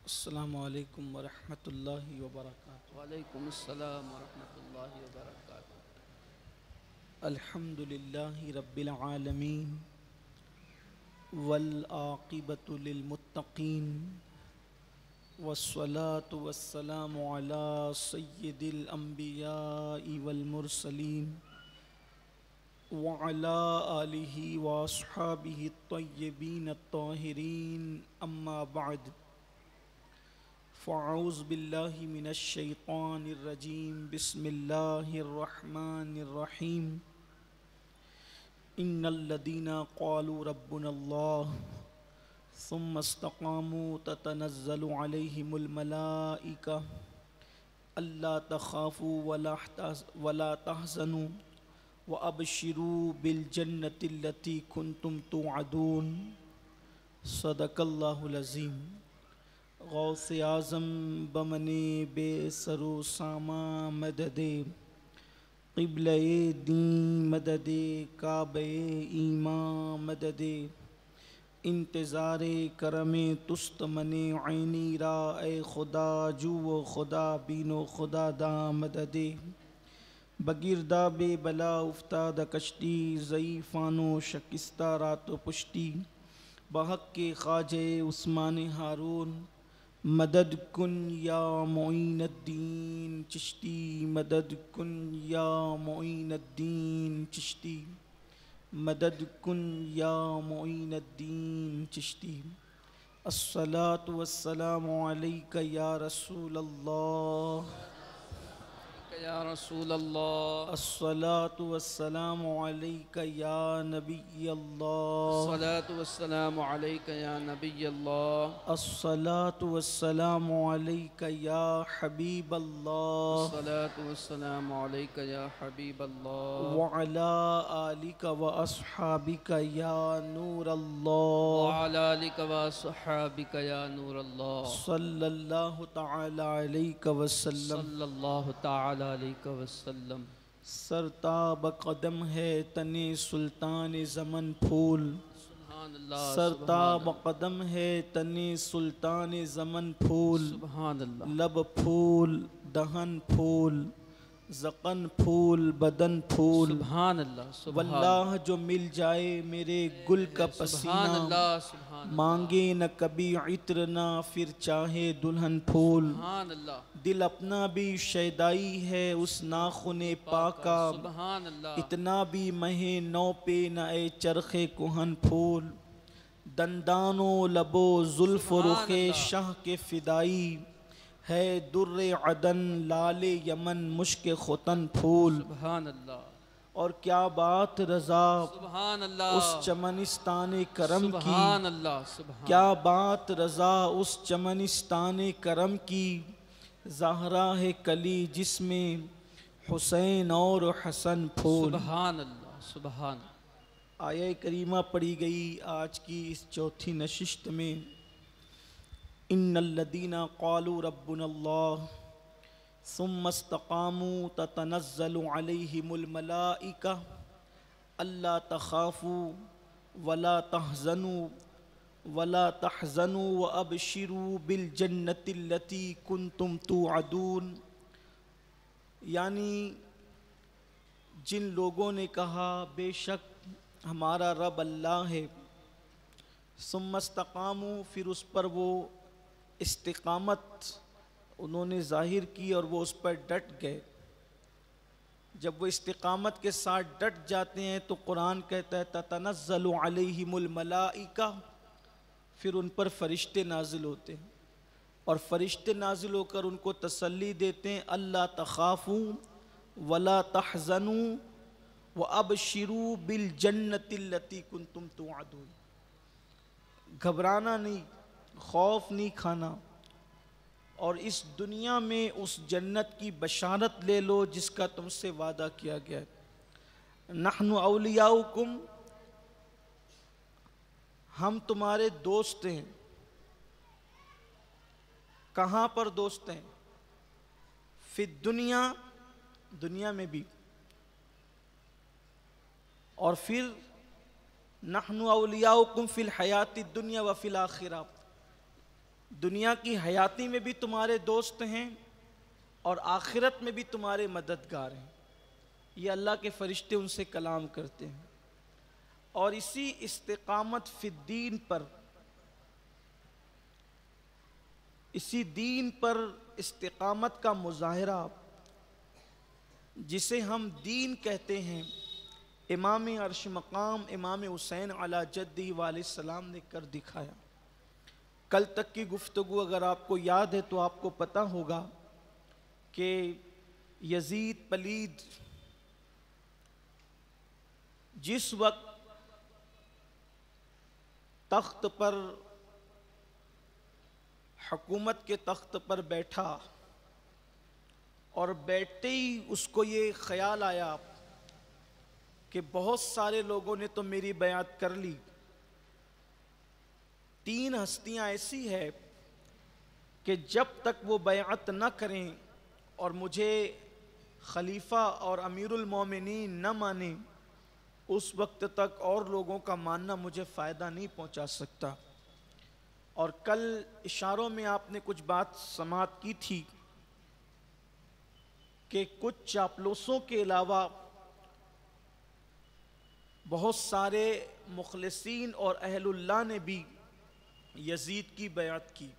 السلام علیکم ورحمۃ اللہ وبرکاتہ۔ وعلیکم السلام ورحمۃ اللہ وبرکاتہ۔ الحمد للہ رب العالمین والعاقبۃ للمتقین والصلاة والسلام علی سید الانبیاء والمرسلین وعلی آلہ واصحابہ الطیبین الطاہرین، اما بعد، فاعوذ باللہ من الشیطان الرجیم، بسم اللہ الرحمن الرحیم۔ ان الذین قالوا ربنا اللہ ثم استقاموا تتنزل علیہم الملائکہ الا تخافوا ولا تحزنوا وابشروا بالجنة التي كنتم توعدون۔ صدق اللہ العظیم۔ غوث اعظم بمن بے سر و ساما مدد، قبلہ دین مدد، کعبہ ایمان مدد، انتظار کرم تست من عینی را، اے خدا جو خدا بین و خدا دا مدد۔ بگردہ بے بلا افتاد کشتی، ضعیفان و شکستہ رات و پشتی، بحق کے خواجہ عثمان ہارون، مدد کن یا معین الدین چشتی، مدد کن یا معین الدین چشتی، مدد کن یا معین الدین چشتی۔ الصلاۃ والسلام علیک یا رسول اللہ، یا رسول اللہ، الصلاۃ والسلام علیک یا نبی اللہ، الصلاة والسلام علیک یا نبی اللہ، الصلاۃ والسلام علیک یا حبیب اللہ، الصلاة والسلام علیک یا حبیب اللہ، وعلی آلک واصحابک یا نور اللہ، وعلی آلک واصحابک یا نور اللہ، صلی اللہ تعالی علیہ وسلم۔ صلی اللہ تعالی علیہ وسلم۔ سرتاب قدم ہے تن سلطان زمن پھول، سبحان اللہ، سرتاب قدم ہے تن سلطان زمن پھول، سبحان اللہ، لب پھول دہن پھول، زقن پھول بدن پھول، سبحان اللہ، سبحان واللہ جو مل جائے میرے گل کا سبحان پسینہ، اللہ، سبحان مانگے نہ کبھی عطر نہ پھر چاہے دلہن پھول، سبحان اللہ، دل اپنا بھی شیدائی ہے اس ناخن پاکا، سبحان اللہ، اتنا بھی مہ نو پہ نہ اے چرخ کہن پھول، دندان و لبو زلف و رخ شاہ کے فدائی، ہے در عدن لال یمن مشک ختن پھول، سبحان اللہ، اور کیا بات رضا سبحان اللہ، اس چمنستان کرم کی، سبحان اللہ، سبحان کیا بات رضا اس چمنستان کرم کی، زہرا ہے کلی جس میں حسین اور حسن پھول۔ سبحان اللہ، سبحان آیہ کریمہ پڑھی گئی آج کی اس چوتھی نشست میں۔ ان الذین قالوا ربنا اللہ ثم استقاموا تتنزل علیہم الملائکہ الا تخافوا ولا تحزنوا وابشروا بالجنة التي كنتم توعدون۔ یعنی جن لوگوں نے کہا بے شک ہمارا رب اللہ ہے، ثم استقاموا، پھر اس پر وہ استقامت انہوں نے ظاہر کی اور وہ اس پر ڈٹ گئے۔ جب وہ استقامت کے ساتھ ڈٹ جاتے ہیں تو قرآن کہتا ہے تتنزل علیہم الملائکہ، پھر ان پر فرشتے نازل ہوتے ہیں، اور فرشتے نازل ہو کر ان کو تسلی دیتے ہیں اللہ تخافوا ولا تحزنوا وابشروا بالجنة التي كنتم توعدون۔ گھبرانا نہیں، خوف نہیں کھانا، اور اس دنیا میں اس جنت کی بشارت لے لو جس کا تم سے وعدہ کیا گیا ہے۔ نحن اولیاؤکم، ہم تمہارے دوست ہیں۔ کہاں پر دوست ہیں؟ فی الدنیا، دنیا میں بھی، اور پھر نحن اولیاؤکم فی الحیات الدنیا وفی الآخرہ، دنیا کی حیاتی میں بھی تمہارے دوست ہیں اور آخرت میں بھی تمہارے مددگار ہیں۔ یہ اللہ کے فرشتے ان سے کلام کرتے ہیں، اور اسی استقامت فی الدین پر، اسی دین پر استقامت کا مظاہرہ جسے ہم دین کہتے ہیں، امام عرش مقام امام حسین علی جدہ علیہ السلام نے کر دکھایا۔ کل تک کی گفتگو اگر آپ کو یاد ہے تو آپ کو پتہ ہوگا کہ یزید پلید جس وقت تخت پر، حکومت کے تخت پر بیٹھا، اور بیٹھتے ہی اس کو یہ خیال آیا کہ بہت سارے لوگوں نے تو میری بیعت کر لی، 3 ہستیاں ایسی ہے کہ جب تک وہ بیعت نہ کریں اور مجھے خلیفہ اور امیر المومنین نہ مانیں، اس وقت تک اور لوگوں کا ماننا مجھے فائدہ نہیں پہنچا سکتا۔ اور کل اشاروں میں آپ نے کچھ بات سماعت کی تھی کہ کچھ چاپلوسوں کے علاوہ بہت سارے مخلصین اور اہل اللہ نے بھی یزید کی بیعت کی۔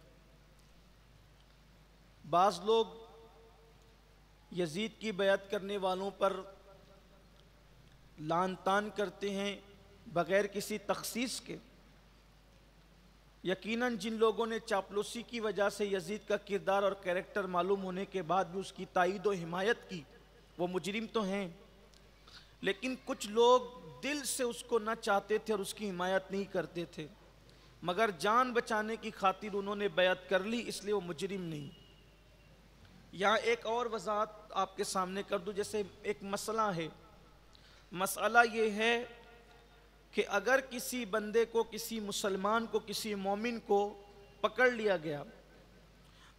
بعض لوگ یزید کی بیعت کرنے والوں پر لعن طعن کرتے ہیں بغیر کسی تخصیص کے۔ یقیناً جن لوگوں نے چاپلوسی کی وجہ سے یزید کا کردار اور کریکٹر معلوم ہونے کے بعد بھی اس کی تائید و حمایت کی، وہ مجرم تو ہیں، لیکن کچھ لوگ دل سے اس کو نہ چاہتے تھے اور اس کی حمایت نہیں کرتے تھے، مگر جان بچانے کی خاطر انہوں نے بیعت کر لی، اس لیے وہ مجرم نہیں۔ یہاں ایک اور وضاحت آپ کے سامنے کر دوں، جیسے ایک مسئلہ ہے، مسئلہ یہ ہے کہ اگر کسی بندے کو، کسی مسلمان کو، کسی مومن کو پکڑ لیا گیا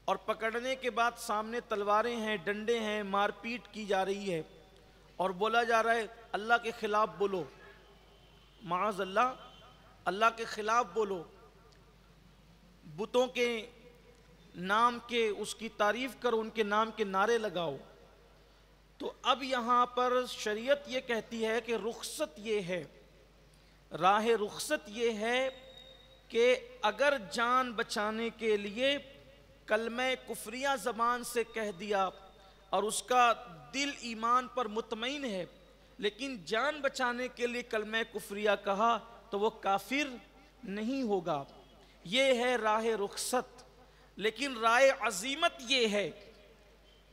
اور پکڑنے کے بعد سامنے تلواریں ہیں، ڈنڈے ہیں، مار پیٹ کی جا رہی ہے اور بولا جا رہا ہے اللہ کے خلاف بولو، معاذ اللہ اللہ کے خلاف بولو، بتوں کے نام کے اس کی تعریف کرو، ان کے نام کے نعرے لگاؤ، تو اب یہاں پر شریعت یہ کہتی ہے کہ رخصت یہ ہے، راہ رخصت یہ ہے کہ اگر جان بچانے کے لیے کلمہ کفریہ زبان سے کہہ دیا اور اس کا دل ایمان پر مطمئن ہے، لیکن جان بچانے کے لیے کلمہ کفریہ کہا تو وہ کافر نہیں ہوگا، یہ ہے راہ رخصت۔ لیکن راہ عزیمت یہ ہے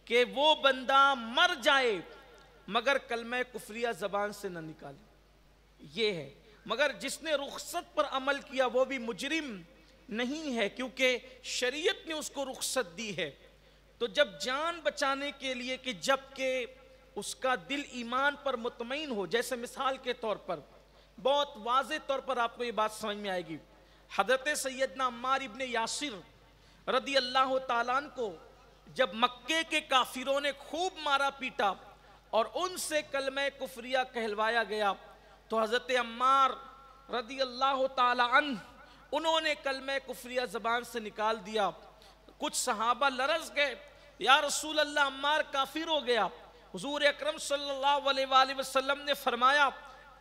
کہ وہ بندہ مر جائے مگر کلمہ کفریہ زبان سے نہ نکالے، یہ ہے۔ مگر جس نے رخصت پر عمل کیا وہ بھی مجرم نہیں ہے، کیونکہ شریعت نے اس کو رخصت دی ہے۔ تو جب جان بچانے کے لیے کہ جب کہ اس کا دل ایمان پر مطمئن ہو، جیسے مثال کے طور پر بہت واضح طور پر آپ کو یہ بات سمجھ میں آئے گی، حضرت سیدنا عمار ابن یاسر رضی اللہ تعالیٰ عنہ کو جب مکے کے کافروں نے خوب مارا پیٹا اور ان سے کلمہ کفریہ کہلوایا گیا تو حضرت عمار رضی اللہ تعالیٰ عنہ انہوں نے کلمہ کفریہ زبان سے نکال دیا۔ کچھ صحابہ لرز گئے، یا رسول اللہ عمار کافر ہو گیا۔ حضور اکرم صلی اللہ علیہ وآلہ وسلم نے فرمایا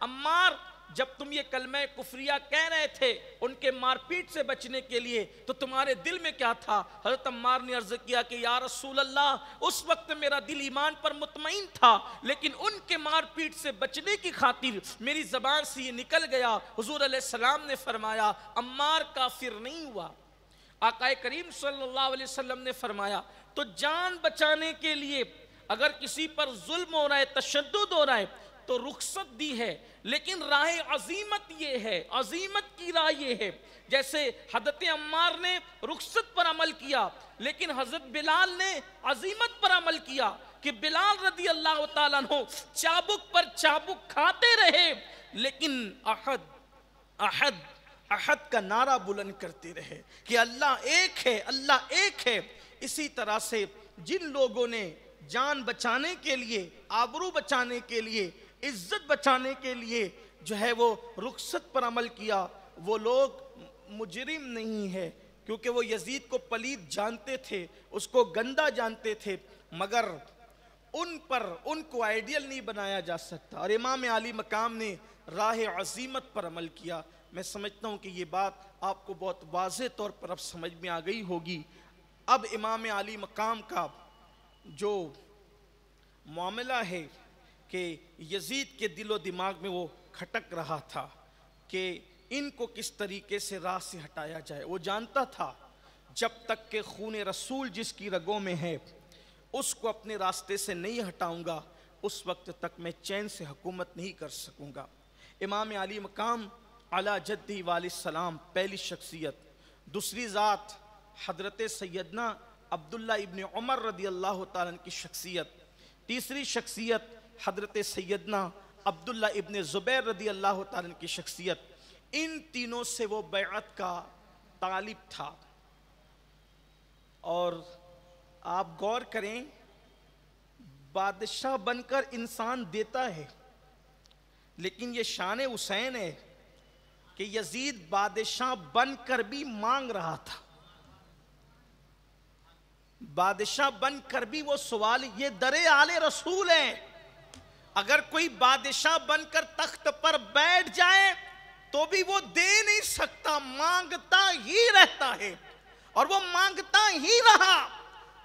عمار جب تم یہ کلمہ کفریہ کہہ رہے تھے ان کے مار پیٹ سے بچنے کے لیے تو تمہارے دل میں کیا تھا؟ حضرت عمار نے عرض کیا کہ یا رسول اللہ اس وقت میرا دل ایمان پر مطمئن تھا، لیکن ان کے مار پیٹ سے بچنے کی خاطر میری زبان سے یہ نکل گیا۔ حضور علیہ السلام نے فرمایا عمار کافر نہیں ہوا۔ آقا کریم صلی اللہ علیہ وسلم نے فرمایا تو جان بچانے کے لیے اگر کسی پر ظلم ہو رہا ہے، تشدد ہو رہا ہے تو رخصت دی ہے، لیکن راہ عزیمت یہ ہے، عزیمت کی راہ یہ ہے۔ جیسے حضرت عمار نے رخصت پر عمل کیا، لیکن حضرت بلال نے عزیمت پر عمل کیا کہ بلال رضی اللہ تعالیٰ عنہ چابک پر چابک کھاتے رہے لیکن احد احد احد کا نعرہ بلند کرتے رہے کہ اللہ ایک ہے، اللہ ایک ہے۔ اسی طرح سے جن لوگوں نے جان بچانے کے لیے، آبرو بچانے کے لیے، عزت بچانے کے لیے جو ہے وہ رخصت پر عمل کیا، وہ لوگ مجرم نہیں ہے، کیونکہ وہ یزید کو پلید جانتے تھے، اس کو گندا جانتے تھے، مگر ان کو آئیڈیل نہیں بنایا جا سکتا، اور امام علی مقام نے راہ عزیمت پر عمل کیا۔ میں سمجھتا ہوں کہ یہ بات آپ کو بہت واضح طور پر اب سمجھ میں آ گئی ہوگی۔ اب امام علی مقام کا جو معاملہ ہے کہ یزید کے دل و دماغ میں وہ کھٹک رہا تھا کہ ان کو کس طریقے سے راہ سے ہٹایا جائے۔ وہ جانتا تھا جب تک کہ خون رسول جس کی رگوں میں ہے اس کو اپنے راستے سے نہیں ہٹاؤں گا، اس وقت تک میں چین سے حکومت نہیں کر سکوں گا۔ امام علی مقام علی جدہ علیہ السلام پہلی شخصیت، دوسری ذات حضرت سیدنا عبداللہ ابن عمر رضی اللہ تعالیٰ عنہ کی شخصیت، تیسری شخصیت حضرت سیدنا عبداللہ ابن زبیر رضی اللہ تعالیٰ عنہ کی شخصیت۔ ان تینوں سے وہ بیعت کا طالب تھا۔ اور آپ غور کریں، بادشاہ بن کر انسان دیتا ہے، لیکن یہ شان حسین ہے کہ یزید بادشاہ بن کر بھی مانگ رہا تھا، بادشاہ بن کر بھی وہ سوال، یہ در آل رسول ہے۔ اگر کوئی بادشاہ بن کر تخت پر بیٹھ جائے تو بھی وہ دے نہیں سکتا، مانگتا ہی رہتا ہے، اور وہ مانگتا ہی رہا۔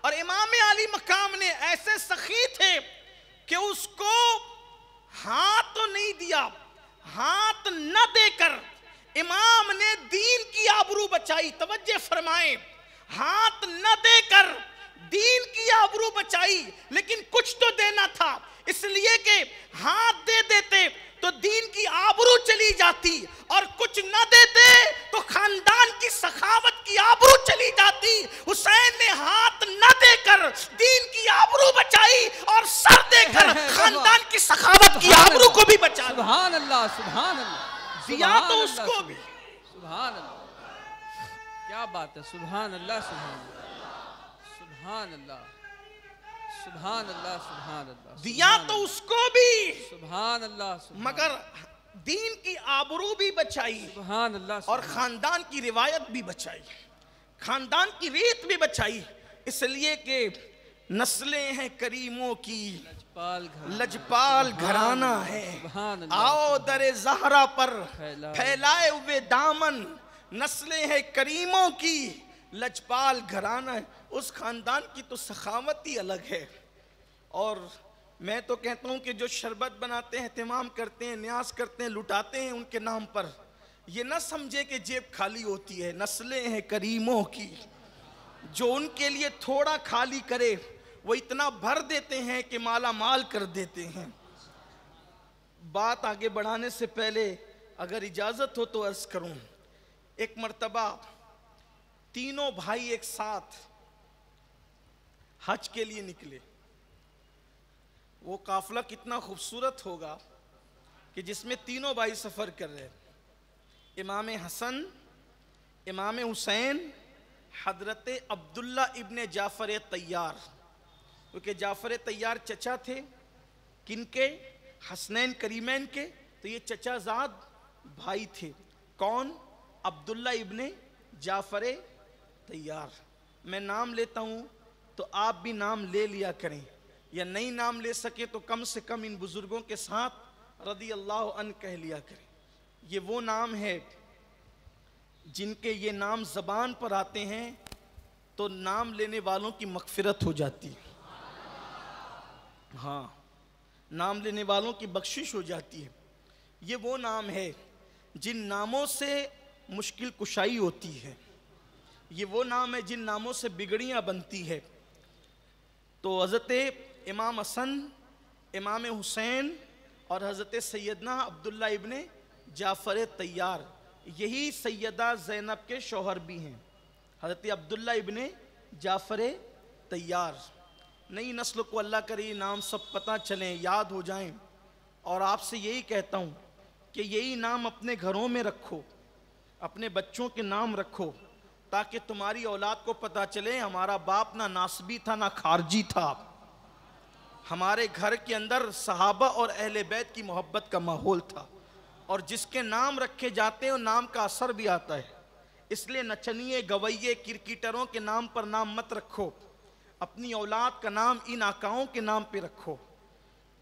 اور امام علی مقام نے ایسے سخی تھے کہ اس کو ہاتھ تو نہیں دیا، ہاتھ نہ دے کر امام نے دین کی آبرو بچائی۔ توجہ فرمائیں، ہاتھ نہ دے کر دین کی آبرو بچائی، لیکن کچھ تو دینا تھا، اس لیے کہ ہاتھ دے دیتے تو دین کی آبرو چلی جاتی، اور کچھ نہ دیتے تو خاندان کی سخاوت کی آبرو چلی جاتی۔ حسین نے ہاتھ نہ دے کر دین کی آبرو بچائی اور سر دے کر خاندان کی سخاوت کی آبرو کو بھی بچا۔ سبحان اللہ، سبحان اللہ، دیا تو اس کو بھی۔ سبحان اللہ، کیا بات ہے، سبحان اللہ، سبحان اللہ، سبحان اللہ، سبحان اللہ، سبحان اللہ، دیا تو اس کو بھی، سبحان اللہ، مگر دین کی آبرو بھی بچائی، سبحان اللہ، اور خاندان کی روایت بھی بچائی، خاندان کی ریت بھی بچائی، اس لیے کہ نسلیں ہیں کریموں کی، لجپال گھرانہ ہے، آؤ در زہرا پر پھیلائے ہوئے دامن، نسلیں ہیں کریموں کی، لجپال گھرانہ ہے۔ اس خاندان کی تو سخاوت ہی الگ ہے۔ اور میں تو کہتا ہوں کہ جو شربت بناتے ہیں، اہتمام کرتے ہیں، نیاز کرتے ہیں، لٹاتے ہیں ان کے نام پر، یہ نہ سمجھے کہ جیب خالی ہوتی ہے۔ نسلیں ہیں کریموں کی، جو ان کے لیے تھوڑا خالی کرے وہ اتنا بھر دیتے ہیں کہ مالا مال کر دیتے ہیں۔ بات آگے بڑھانے سے پہلے اگر اجازت ہو تو عرض کروں، ایک مرتبہ تینوں بھائی ایک ساتھ حج کے لیے نکلے۔ وہ قافلہ کتنا خوبصورت ہوگا کہ جس میں تینوں بھائی سفر کر رہے، امام حسن، امام حسین، حضرت عبداللہ ابن جعفر طیار، کیونکہ جعفر طیار چچا تھے کن کے؟ حسنین کریمین کے، تو یہ چچا زاد بھائی تھے۔ کون؟ عبداللہ ابن جعفر طیار۔ میں نام لیتا ہوں تو آپ بھی نام لے لیا کریں، یا نہیں نام لے سکے تو کم سے کم ان بزرگوں کے ساتھ رضی اللہ عنہ کہہ لیا کریں۔ یہ وہ نام ہے جن کے یہ نام زبان پر آتے ہیں تو نام لینے والوں کی مغفرت ہو جاتی ہے۔ ہاں، نام لینے والوں کی بخشش ہو جاتی ہے۔ یہ وہ نام ہے جن ناموں سے مشکل کشائی ہوتی ہے، یہ وہ نام ہے جن ناموں سے بگڑیاں بنتی ہے۔ تو حضرت امام حسن، امام حسین اور حضرت سیدنا عبداللہ ابن جعفر طیار، یہی سیدہ زینب کے شوہر بھی ہیں، حضرت عبداللہ ابن جعفر طیار۔ نئی نسل کو اللہ کرے نام سب پتہ چلیں، یاد ہو جائیں، اور آپ سے یہی کہتا ہوں کہ یہی نام اپنے گھروں میں رکھو، اپنے بچوں کے نام رکھو، تاکہ تمہاری اولاد کو پتہ چلے ہمارا باپ نہ ناسبی تھا نہ خارجی تھا، ہمارے گھر کے اندر صحابہ اور اہل بیت کی محبت کا ماحول تھا، اور جس کے نام رکھے جاتے ہیں نام کا اثر بھی آتا ہے۔ اس لیے نچنیے گویے کرکٹروں کے نام پر نام مت رکھو، اپنی اولاد کا نام ان آقاؤں کے نام پہ رکھو۔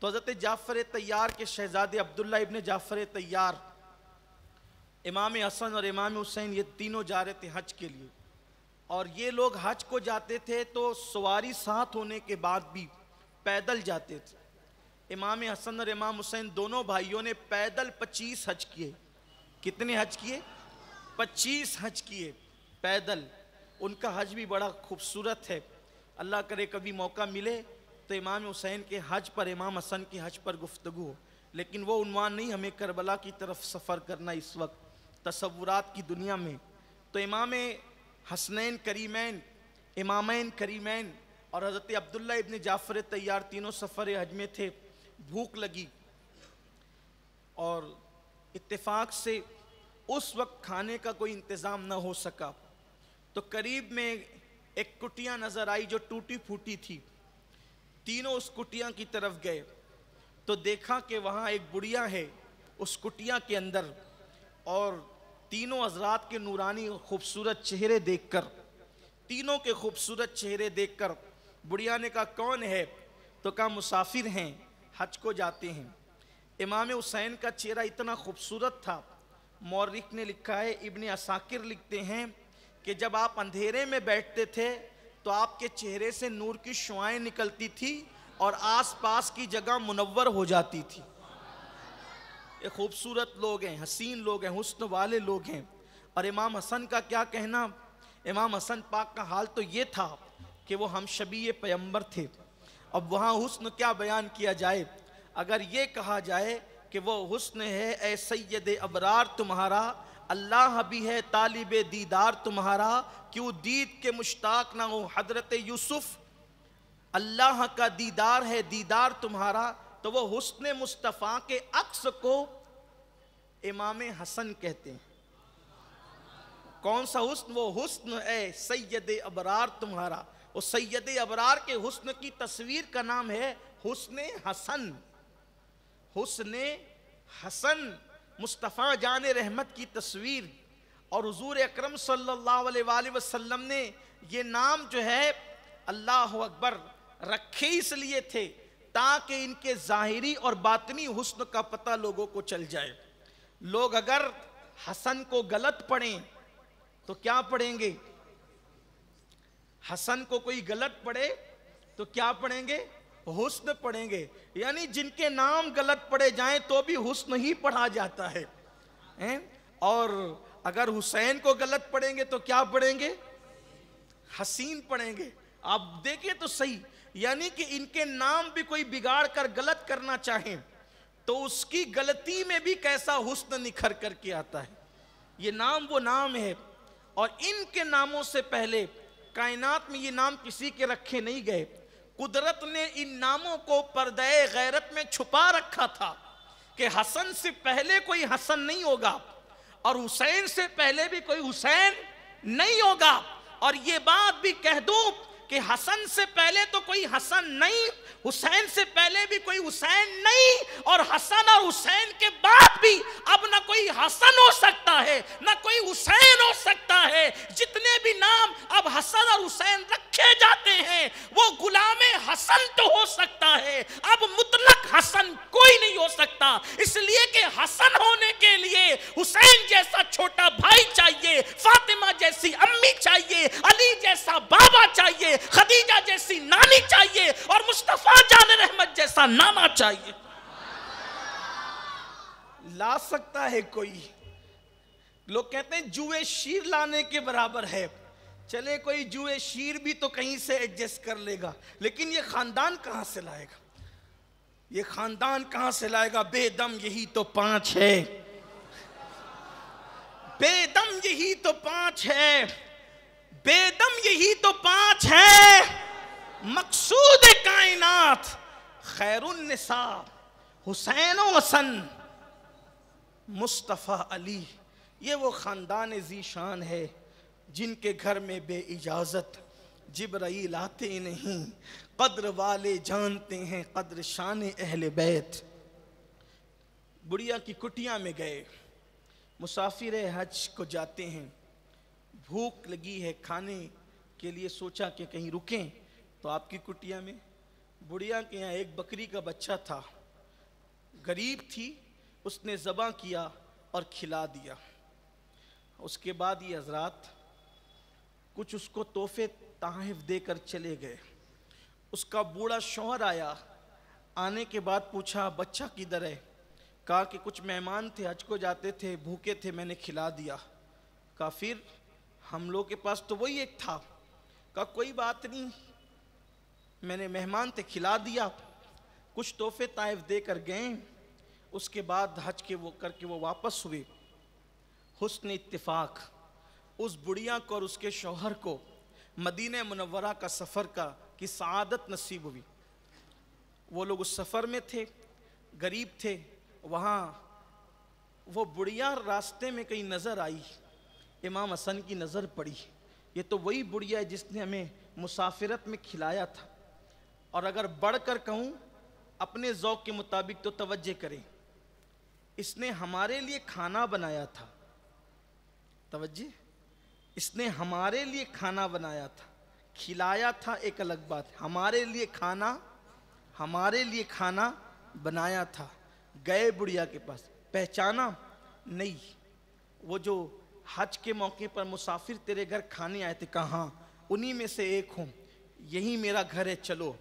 تو حضرت جعفر طیار کے شہزادے عبداللہ ابن جعفر طیار، امام حسن اور امام حسین یہ تینوں جا رہے تھے حج کے لیے، اور یہ لوگ حج کو جاتے تھے تو سواری ساتھ ہونے کے بعد بھی پیدل جاتے تھے۔ امام حسن اور امام حسین دونوں بھائیوں نے پیدل 25 حج کیے۔ کتنے حج کیے؟ 25 حج کیے پیدل۔ ان کا حج بھی بڑا خوبصورت ہے، اللہ کرے کبھی موقع ملے تو امام حسین کے حج پر، امام حسن کے حج پر گفتگو ہو، لیکن وہ عنوان نہیں، ہمیں کربلا کی طرف سفر کرنا اس وقت تصورات کی دنیا میں۔ تو امام حسنین کریمین، امامین کریمین اور حضرت عبداللہ ابن جعفر طیار تینوں سفر حج میں تھے۔ بھوک لگی اور اتفاق سے اس وقت کھانے کا کوئی انتظام نہ ہو سکا، تو قریب میں ایک کٹیا نظر آئی جو ٹوٹی پھوٹی تھی۔ تینوں اس کٹیا کی طرف گئے تو دیکھا کہ وہاں ایک بڑھیا ہے اس کٹیا کے اندر، اور تینوں حضرات کے نورانی خوبصورت چہرے دیکھ کر، تینوں کے خوبصورت چہرے دیکھ کر بڑھیا نے کہا کون ہے؟ تو کہا مسافر ہیں، حج کو جاتے ہیں۔ امام حسین کا چہرہ اتنا خوبصورت تھا، مورخ نے لکھا ہے، ابن عساکر لکھتے ہیں کہ جب آپ اندھیرے میں بیٹھتے تھے تو آپ کے چہرے سے نور کی شعائیں نکلتی تھی اور آس پاس کی جگہ منور ہو جاتی تھی۔ یہ خوبصورت لوگ ہیں، حسین لوگ ہیں، حسن والے لوگ ہیں۔ اور امام حسن کا کیا کہنا؟ امام حسن پاک کا حال تو یہ تھا کہ وہ ہم شبیہ پیغمبر تھے۔ اب وہاں حسن کیا بیان کیا جائے؟ اگر یہ کہا جائے کہ وہ حسن ہے اے سید ابرار تمہارا، اللہ بھی ہے طالب دیدار تمہارا، کیوں دید کے مشتاق نہ ہو حضرت یوسف، اللہ کا دیدار ہے دیدار تمہارا، تو وہ حسن مصطفیٰ کے عکس کو امام حسن کہتے ہیں۔ کون سا حسن؟ وہ حسن اے سید ابرار تمہارا، وہ سید ابرار کے حسن کی تصویر کا نام ہے حسن حسن۔ حسن حسن مصطفیٰ جان رحمت کی تصویر، اور حضور اکرم صلی اللہ علیہ وآلہ وسلم نے یہ نام جو ہے اللہ اکبر رکھے اس لیے تھے تاکہ ان کے ظاہری اور باطنی حسن کا پتہ لوگوں کو چل جائے۔ لوگ اگر حسن کو غلط پڑھیں تو کیا پڑھیں گے؟ حسن کو کوئی غلط پڑھے تو کیا پڑھیں گے؟ حسن پڑھیں گے۔ یعنی جن کے نام غلط پڑھے جائیں تو بھی حسن ہی پڑھا جاتا ہے۔ اور اگر حسین کو غلط پڑھیں گے تو کیا پڑھیں گے؟ حسین پڑھیں گے۔ آپ دیکھیں تو صحیح، یعنی کہ ان کے نام بھی کوئی بگاڑ کر غلط کرنا چاہیں تو اس کی غلطی میں بھی کیسا حسن نکھر کر کے آتا ہے۔ یہ نام وہ نام ہے، اور ان کے ناموں سے پہلے کائنات میں یہ نام کسی کے رکھے نہیں گئے۔ قدرت نے ان ناموں کو پردہ غیرت میں چھپا رکھا تھا کہ حسن سے پہلے کوئی حسن نہیں ہوگا، اور حسین سے پہلے بھی کوئی حسین نہیں ہوگا۔ اور یہ بات بھی کہہ دوں کہ حسن سے پہلے تو کوئی حسن نہیں، حسین سے پہلے بھی کوئی حسین نہیں، اور حسن اور حسین کے بعد بھی اب نہ کوئی حسن ہو سکتا ہے نہ کوئی حسین ہو سکتا ہے۔ جتنے بھی نام اب حسن اور حسین رکھے جاتے ہیں وہ غلام حسن تو ہو سکتا ہے، اب مطلق حسن کوئی نہیں ہو سکتا، اس لیے کہ حسن ہونے کے لیے حسین جیسا چھوٹا بھائی چاہیے، فاطمہ جیسی امی چاہیے، علی جیسا بابا چاہیے، خدیجہ جیسی نانی چاہیے، اور مصطفیٰ جان رحمت جیسا نانا چاہیے۔ لا سکتا ہے کوئی؟ لوگ کہتے ہیں جوئے شیر لانے کے برابر ہے۔ چلے کوئی جوئے شیر بھی تو کہیں سے ایڈجسٹ کر لے گا، لیکن یہ خاندان کہاں سے لائے گا؟ یہ خاندان کہاں سے لائے گا؟ بے دم یہی تو 5 ہے، بے دم یہی تو 5 ہے، بے دم یہی تو 5 ہے، مقصود کائنات خیر النساء حسین و حسن مصطفیٰ علی۔ یہ وہ خاندان ذی شان ہے جن کے گھر میں بے اجازت جبرائیل آتے نہیں، قدر والے جانتے ہیں قدر شان اہل بیت۔ بڑھیا کی کٹیا میں گئے، مسافر حج کو جاتے ہیں، بھوک لگی ہے کھانے کے لیے، سوچا کہ کہیں رکیں، تو آپ کی کٹیا میں بڑھیا کے یہاں ایک بکری کا بچہ تھا، غریب تھی، اس نے ذبح کیا اور کھلا دیا۔ اس کے بعد یہ حضرات کچھ اس کو تحفے تحائف دے کر چلے گئے۔ اس کا بوڑھا شوہر آیا، آنے کے بعد پوچھا بچہ کدھر ہے؟ کہا کہ کچھ مہمان تھے، حج کو جاتے تھے، بھوکے تھے، میں نے کھلا دیا۔ کہا پھر ہم لوگ کے پاس تو وہی ایک تھا۔ کہا کوئی بات نہیں، میں نے مہمان تھے کھلا دیا۔ کچھ تحفے تحائف دے کر گئے، اس کے بعد حج کے وہ کر کے وہ واپس ہوئے۔ حسن اتفاق اس بڑھیا کو اور اس کے شوہر کو مدینہ منورہ کا سفر کی سعادت نصیب ہوئی۔ وہ لوگ اس سفر میں تھے، غریب تھے، وہاں وہ بڑھیا راستے میں کہیں نظر آئی، امام حسن کی نظر پڑی، یہ تو وہی بڑھیا ہے جس نے ہمیں مسافرت میں کھلایا تھا۔ اور اگر بڑھ کر کہوں اپنے ذوق کے مطابق تو توجہ کریں، اس نے ہمارے لیے کھانا بنایا تھا۔ توجہ، اس نے ہمارے لیے کھانا بنایا تھا، کھلایا تھا ایک الگ بات، ہمارے لیے کھانا بنایا تھا۔ گئے بڑھیا کے پاس، پہچانا نہیں، وہ جو حج کے موقع پر مسافر تیرے گھر کھانے آئے تھے، کہاں؟ انہی میں سے ایک ہوں، یہی میرا گھر ہے، چلو۔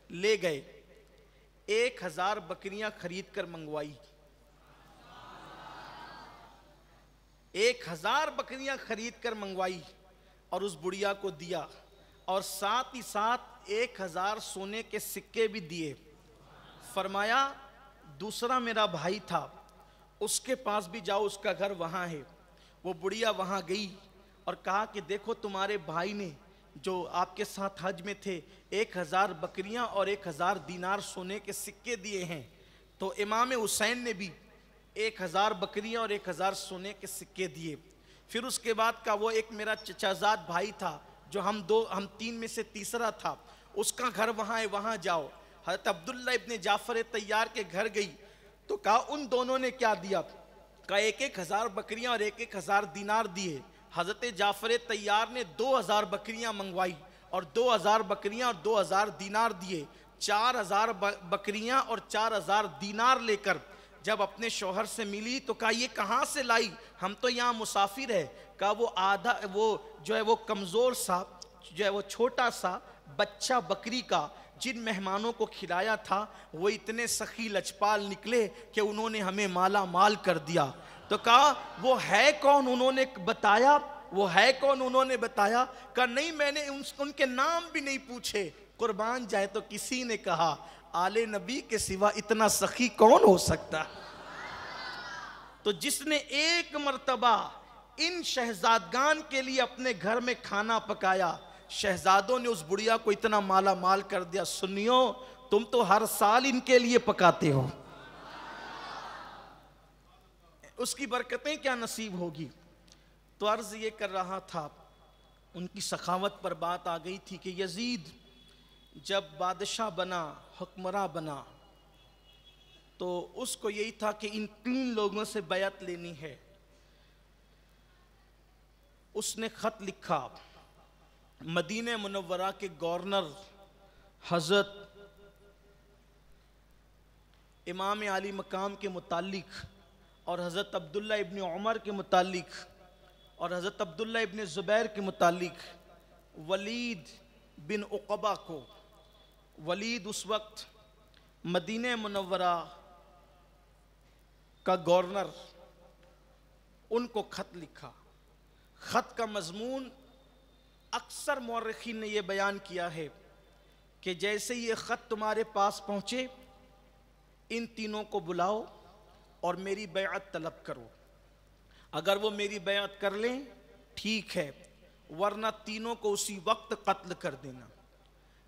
لے گئے، 1000 بکریاں خرید کر منگوائی، 1000 بکریاں خرید کر منگوائی اور اس بڑھیا کو دیا، اور ساتھ ہی ساتھ 1000 سونے کے سکے بھی دیے۔ فرمایا دوسرا میرا بھائی تھا، اس کے پاس بھی جاؤ، اس کا گھر وہاں ہے۔ وہ بڑھیا وہاں گئی اور کہا کہ دیکھو تمہارے بھائی نے جو آپ کے ساتھ حج میں تھے 1000 بکریاں اور 1000 دینار سونے کے سکے دیے ہیں۔ تو امام حسین نے بھی 1000 بکریاں اور 1000 سونے کے سکے دیے۔ پھر اس کے بعد کا وہ ایک میرا چچا زاد بھائی تھا جو ہم 3 میں سے تیسرا تھا، اس کا گھر وہاں ہے، وہاں جاؤ۔ حضرت عبداللہ ابن جعفر طیار کے گھر گئی تو کہا ان دونوں نے کیا دیا؟ کہا 1000 بکریاں اور 1000 دینار دیے۔ حضرت جعفر طیار نے 2000 بکریاں منگوائی اور 2000 بکریاں اور 2000 دینار دیے۔ 4000 بکریاں اور 4000 دینار لے کر جب اپنے شوہر سے ملی تو کہا یہ کہاں سے لائی؟ ہم تو یہاں مسافر ہے۔ کہا وہ جو ہے وہ کمزور سا، جو ہے وہ چھوٹا سا بچہ بکری کا جن مہمانوں کو کھلایا تھا وہ اتنے سخی لچپال نکلے کہ انہوں نے ہمیں مالا مال کر دیا۔ تو کہا وہ ہے کون؟ انہوں نے بتایا، وہ ہے کون؟ انہوں نے بتایا۔ کہا نہیں، میں نے ان کے نام بھی نہیں پوچھے، قربان جائے تو کسی نے کہا آل نبی کے سوا اتنا سخی کون ہو سکتا؟ تو جس نے ایک مرتبہ ان شہزادگان کے لیے اپنے گھر میں کھانا پکایا، شہزادوں نے اس بڑھیا کو اتنا مالا مال کر دیا۔ سنیو، تم تو ہر سال ان کے لیے پکاتے ہو، اس کی برکتیں کیا نصیب ہوگی؟ تو عرض یہ کر رہا تھا، ان کی سخاوت پر بات آ گئی تھی کہ یزید جب بادشاہ بنا، حکمراں بنا، تو اس کو یہی تھا کہ ان 3 لوگوں سے بیعت لینی ہے۔ اس نے خط لکھا مدینہ منورہ کے گورنر حضرت امام علی مقام کے متعلق اور حضرت عبداللہ ابن عمر کے متعلق اور حضرت عبداللہ ابن زبیر کے متعلق ولید بن عقبہ کو، ولید اس وقت مدینہ منورہ کا گورنر، ان کو خط لکھا۔ خط کا مضمون اکثر مورخین نے یہ بیان کیا ہے کہ جیسے یہ خط تمہارے پاس پہنچے ان تینوں کو بلاؤ اور میری بیعت طلب کرو، اگر وہ میری بیعت کر لیں ٹھیک ہے، ورنہ تینوں کو اسی وقت قتل کر دینا۔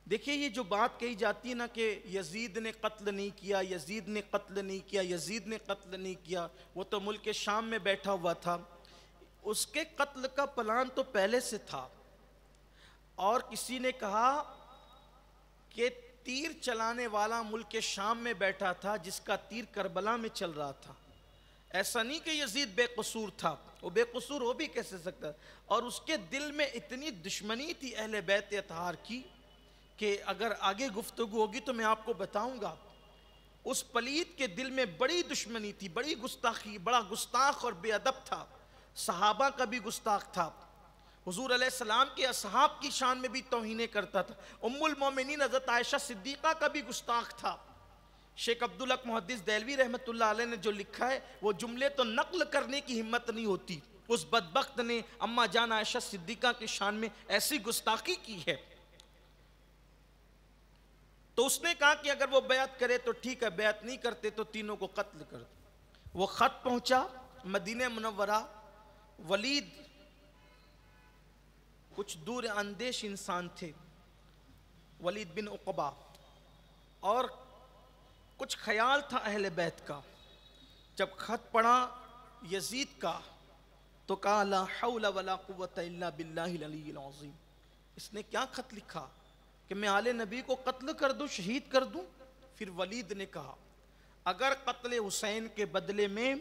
دیکھیے یہ جو بات کہی جاتی ہے نا کہ یزید نے قتل نہیں کیا، یزید نے قتل نہیں کیا، یزید نے قتل نہیں کیا، وہ تو ملک شام میں بیٹھا ہوا تھا، اس کے قتل کا پلان تو پہلے سے تھا۔ اور کسی نے کہا کہ تیر چلانے والا ملک شام میں بیٹھا تھا جس کا تیر کربلا میں چل رہا تھا، ایسا نہیں کہ یزید بے قصور تھا، وہ بے قصور ہو بھی کیسے سکتا، اور اس کے دل میں اتنی دشمنی تھی اہل بیت اطہار کی کہ اگر آگے گفتگو ہوگی تو میں آپ کو بتاؤں گا۔ اس پلید کے دل میں بڑی دشمنی تھی، بڑی گستاخی، بڑا گستاخ اور بے ادب تھا، صحابہ کا بھی گستاخ تھا، حضور علیہ السلام کے اصحاب کی شان میں بھی توہینیں کرتا تھا، ام المومنین حضرت عائشہ صدیقہ کا بھی گستاخ تھا۔ شیخ عبدالحق محدث دہلوی رحمۃ اللہ علیہ نے جو لکھا ہے وہ جملے تو نقل کرنے کی ہمت نہیں ہوتی، اس بدبخت نے اما جان عائشہ صدیقہ کی شان میں ایسی گستاخی کی ہے۔ تو اس نے کہا کہ اگر وہ بیعت کرے تو ٹھیک ہے، بیعت نہیں کرتے تو تینوں کو قتل کر دو۔ وہ خط پہنچا مدینہ منورہ، ولید کچھ دور اندیش انسان تھے، ولید بن عقبہ، اور کچھ خیال تھا اہل بیت کا۔ جب خط پڑھا یزید کا تو کہا لا حول ولا قوت الا باللہ العلی العظیم۔ اس نے کیا خط لکھا کہ میں آل نبی کو قتل کر دوں، شہید کر دوں؟ پھر ولید نے کہا اگر قتل حسین کے بدلے میں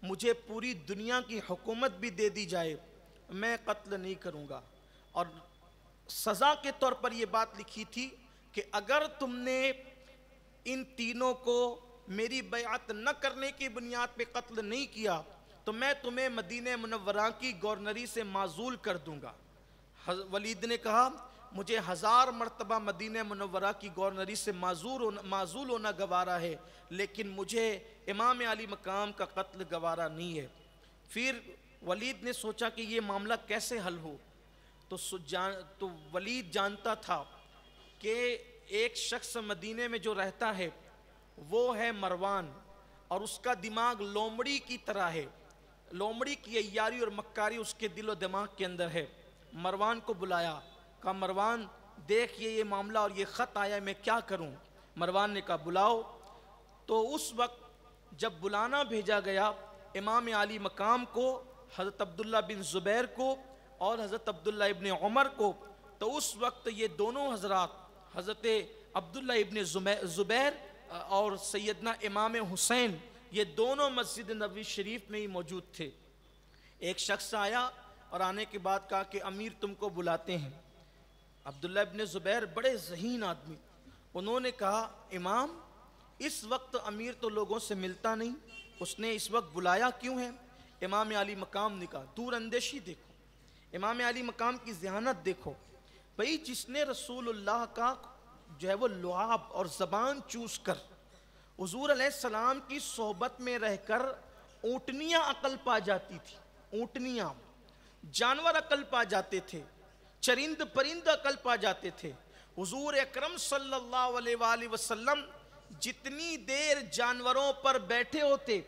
مجھے پوری دنیا کی حکومت بھی دے دی جائے میں قتل نہیں کروں گا، اور سزا کے طور پر یہ بات لکھی تھی کہ اگر تم نے ان تینوں کو میری بیعت نہ کرنے کی بنیاد پہ قتل نہیں کیا تو میں تمہیں مدینہ منورہ کی گورنری سے معزول کر دوں گا۔ ولید نے کہا مجھے 1000 مرتبہ مدینہ منورہ کی گورنری سے معزول ہونا گوارا ہے، لیکن مجھے امام علی مقام کا قتل گوارا نہیں ہے۔ پھر ولید نے سوچا کہ یہ معاملہ کیسے حل ہو، تو ولید جانتا تھا کہ ایک شخص مدینے میں جو رہتا ہے وہ ہے مروان، اور اس کا دماغ لومڑی کی طرح ہے، لومڑی کی عیاری اور مکاری اس کے دل و دماغ کے اندر ہے۔ مروان کو بلایا، کہا مروان دیکھ یہ معاملہ اور یہ خط آیا ہے، میں کیا کروں؟ مروان نے کہا بلاؤ۔ تو اس وقت جب بلانا بھیجا گیا امام علی مقام کو، حضرت عبداللہ بن زبیر کو اور حضرت عبداللہ ابن عمر کو، تو اس وقت یہ دونوں حضرات حضرت عبداللہ ابن زبیر اور سیدنا امام حسین یہ دونوں مسجد نبوی شریف میں ہی موجود تھے۔ ایک شخص آیا اور آنے کے بعد کہا کہ امیر تم کو بلاتے ہیں۔ عبداللہ ابن زبیر بڑے ذہین آدمی، انہوں نے کہا امام اس وقت امیر تو لوگوں سے ملتا نہیں، اس نے اس وقت بلایا کیوں ہے؟ امام علی مقام نے کہا دور اندیشی دیکھو، امام علی مقام کی ذہانت دیکھو، بھئی جس نے رسول اللہ کا جو ہے وہ لعاب اور زبان چوس کر حضور علیہ السلام کی صحبت میں رہ کر اونٹنیاں عقل پا جاتی تھی، اونٹنیاں جانور عقل پا جاتے تھے، چرند پرند عقل پا جاتے تھے، حضور اکرم صلی اللہ علیہ وآلہ وسلم جتنی دیر جانوروں پر بیٹھے ہوتے